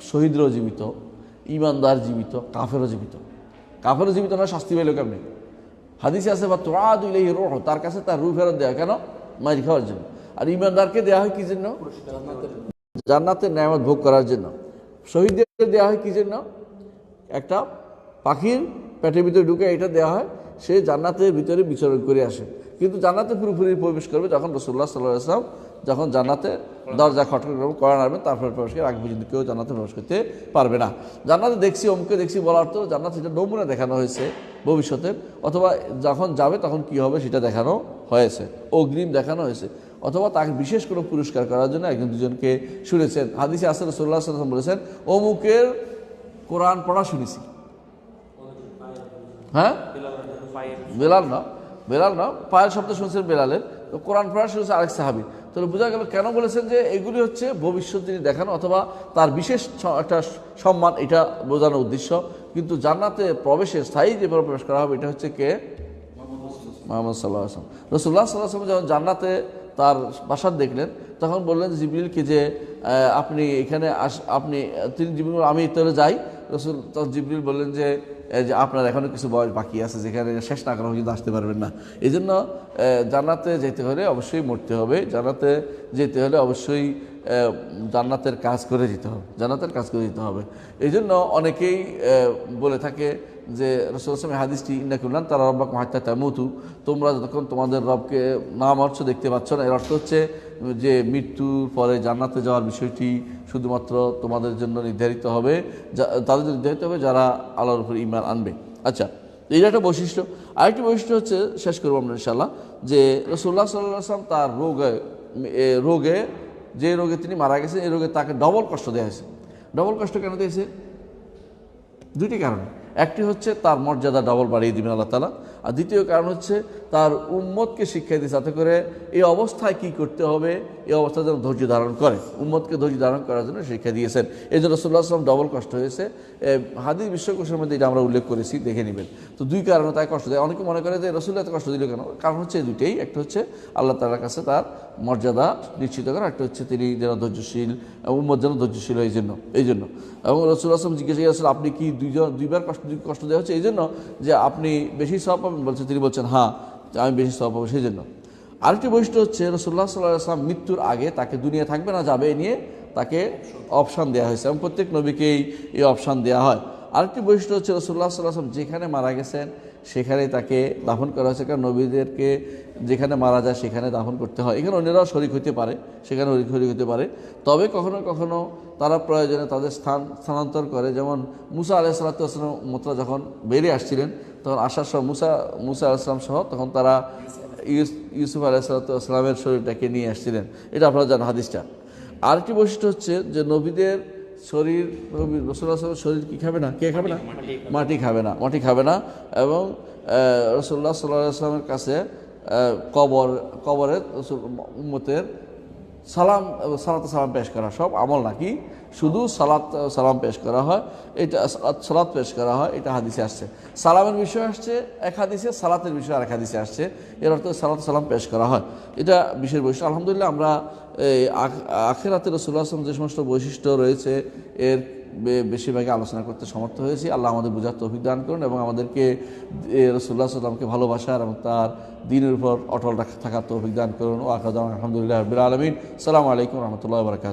শহীদরাও জীবিত, ঈমানদার জীবিত, কাফেরও জীবিত। কাফেরও জীবিত না, শাস্তি পেল কেমনি? হাদিসে আছে বা তুআদু ইলাইহি রূহ, তার কাছে তার রূহ ফেরত দেওয়া, কেন? মাইর খাওয়ার জন্য। আর ঈমানদারকে দেওয়া হয় কি জন্য? জান্নাতের নেয়ামত ভোগ করার জন্য। শহীদদের দেওয়া হয় কি জন্য? একটা পাখির পেটের ভিতরে ঢুকে এটা দেওয়া হয়, সে জান্নাতের ভিতরে বিচরণ করে আসে, কিন্তু জান্নাতে পুরোপুরি প্রবেশ করবে যখন রাসূলুল্লাহ সাল্লাল্লাহু আলাইহি ওয়াসাল্লাম যখন জান্নাতে দরজা খটখট করে নাড়বেন, তারপরে প্রবেশ করে, আগে পর্যন্ত কেউ জান্নাতে প্রবেশ করতে পারবে না। জান্নাতে দেখছি, অমুকে দেখছি বলার তো জান্নাত সেটা নমুনা দেখানো হয়েছে ভবিষ্যতের, অথবা যখন যাবে তখন কি হবে সেটা দেখানো হয়েছে, অগ্রিম দেখানো হয়েছে, অথবা তাকে বিশেষ কোনো পুরস্কার করার জন্য একজন দুজনকে শুনেছেন। হাদিসে আসলে রাসূলুল্লাহ সাল্লাল্লাহু আলাইহি ওয়াসাল্লাম বলেছেন, অমুকের কোরআন পড়া শুনেছি। হ্যাঁ, বেলাল না, পায়ের শব্দ শুনছেন বেলালের, তো কোরআন পড়া শুনেছে আরেক সাহাবী। তাহলে বোঝা গেল কেন বলেছেন যে এগুলি হচ্ছে ভবিষ্যৎ দিনে দেখানো, অথবা তার বিশেষ একটা সম্মান, এটা বোঝানোর উদ্দেশ্য। কিন্তু জান্নাতে প্রবেশের স্থায়ী যেভাবে প্রবেশ করা হবে, এটা হচ্ছে কে? মুহাম্মদ সাল্লাল্লাহু আলাইহি ওয়াসাল্লাম। রাসূলুল্লাহ সাল্লাল্লাহু আলাইহি ওয়াসাল্লাম যখন জান্নাতে তার বাসার দেখলেন, তখন বললেন জিবরিলকে যে আপনি এখানে তিনি জিবরিল, আমি তাহলে যাই। রাসূল জিবরিল বললেন যে আপনার এখনো কিছু বয়স বাকি আছে, যেখানে শেষ না করা পর্যন্ত আসতে পারবেন না। এই জন্য জান্নাতে যেতে হলে অবশ্যই মরতে হবে, জান্নাতে যেতে হলে অবশ্যই জান্নাতের কাজ করে যেতে হবে, এই জন্য অনেকেই বলে থাকে যে রাসূল সাল্লাল্লাহু হাদিসটি ইন্নাকুল্লান তারা রব্বাকুম হাত্তা তামুতু, তোমরা যতক্ষণ তোমাদের রবকে না মারছো, দেখতে পাচ্ছ না। এর অর্থ হচ্ছে যে মৃত্যুর পরে জান্নাতে যাওয়ার বিষয়টি শুধুমাত্র তোমাদের জন্য নির্ধারিত হবে, তাদের জন্য নির্ধারিত হবে যারা আল্লাহর উপর ঈমান আনবে। আচ্ছা, এই একটা বৈশিষ্ট্য। আরেকটি বৈশিষ্ট্য হচ্ছে, শেষ করবো আমরা ইনশাআল্লাহ, যে রাসূলুল্লাহ সাল্লাল্লাহু আলাইহি ওয়াসাল্লাম তার রোগে যে রোগে তিনি মারা গেছেন, এই রোগে তাকে ডবল কষ্ট দেওয়া হয়েছে। ডবল কষ্ট কেন দিয়েছে? দুইটি কারণ। একটি হচ্ছে তার মর্যাদা ডবল বাড়িয়ে দিবেন আল্লাহ তাআলা, আর দ্বিতীয় কারণ হচ্ছে তার উম্মতকে শিক্ষা দিয়েছে, যাতে করে এই অবস্থায় কি করতে হবে, এই অবস্থায় যেন ধৈর্য ধারণ করে, উম্মতকে ধৈর্য ধারণ করার জন্য শিক্ষা দিয়েছেন। এই জন্য রাসূলুল্লাহ সাল্লাল্লাহু আলাইহি ওয়াসাল্লাম ডবল কষ্ট হয়েছে। হাদিস বিশ্বকোষের মধ্যে এটা আমরা উল্লেখ করেছি, দেখে নেবেন। তো দুই কারণে তাই কষ্ট দেয়। অনেকে মনে করে যে রাসূল এত কষ্ট দিল কেন? কারণ হচ্ছে এই দুইটাই। একটা হচ্ছে আল্লাহ তাআলার কাছে তার মর্যাদা নিশ্চিত করা, একটা হচ্ছে তিনি যেন ধৈর্যশীল, উম্মত যেন ধৈর্যশীল হয়, এই জন্য। এবং রাসূলুল্লাহ সাল্লাল্লাহু আলাইহি ওয়াসাল্লাম জিজ্ঞাসা করেছেন, আপনি কি দুইবার কষ্ট দেওয়া হচ্ছে এই জন্য যে আপনি বেশি সওয়াব পাবেন? বলছেন, তিনি বলছেন হ্যাঁ, আমি বেশি সওয়াব পাবো সেই জন্য। আরেকটি বৈশিষ্ট্য হচ্ছে রাসূলুল্লাহ সাল্লাল্লাহু আলাইহি ওয়াসাল্লাম মৃত্যুর আগে তাকে দুনিয়া থাকবে না যাবে, এ নিয়ে তাকে অপশান দেওয়া হয়েছে, এবং প্রত্যেক নবীকেই এই অপশান দেওয়া হয়। আরেকটি বৈশিষ্ট্য হচ্ছে রাসূলুল্লাহ সাল্লাল্লাহু আলাইহি ওয়াসাল্লাম যেখানে মারা গেছেন সেখানেই তাকে দাফন করা হয়েছে, কারণ নবীদেরকে যেখানে মারা যায় সেখানে দাফন করতে হয়। এখানে অন্যরাও শরীক হতে পারে, সেখানে শরীক হতে পারে, তবে কখনো কখনো তারা প্রয়োজনে তাদের স্থানান্তর করে। যেমন মুসা আলাইহিস সালাতু ওয়াস সালাম যখন বেরিয়ে আসছিলেন, তখন আসার সহ মুসা আলাইহিস সালাম সহ তখন তারা ইউসুফ আলাইহিসসালামের শরীরটাকে নিয়ে আসছিলেন, এটা আপনারা জানেন হাদিসটা। আরেকটি বৈশিষ্ট্য হচ্ছে যে নবীদের শরীর, রাসূলুল্লাহ সাল্লাল্লাহু আলাইহি ওয়াসাল্লামের শরীর কি খাবে না, কে খাবে না, মাটি খাবে না, মাটি খাবে না। এবং রাসূলুল্লাহ সাল্লাল্লাহু আলাইহি ওয়াসাল্লামের কাছে কবরে উম্মতের সালাম পেশ করা সব আমল নাকি, শুধু সালাম পেশ করা হয়, এটা সালাত পেশ করা হয়, এটা হাদিসে আসছে। সালামের বিষয় আসছে এক হাদিসে, সালাতের বিষয় আরেক হাদিসে আসছে, এর অর্থ সালাম পেশ করা হয়, এটা বিশেষ বৈশিষ্ট্য। আলহামদুলিল্লাহ আমরা এই আখিরাতে রাসূলুল্লাহ সাল্লাল্লাহু আলাইহি ওয়াসাল্লাম যে সমস্ত বৈশিষ্ট্য রয়েছে এর বেশিরভাগই আলোচনা করতে সমর্থ হয়েছি। আল্লাহ আমাদের বুঝার তৌফিক দান করুন এবং আমাদেরকে রাসূলুল্লাহ সাল্লাল্লাহু আলাইহি ওয়াসাল্লামকে ভালোবাসার এবং তার দ্বীনের উপর অটল থাকার তৌফিক দান করুন। ওয়া আখিরু দাওয়ানা আলহামদুলিল্লাহি রাব্বিল আলামিন। আসসালামু আলাইকুম ওয়া রাহমাতুল্লাহি ওয়া বারাকাতুহু।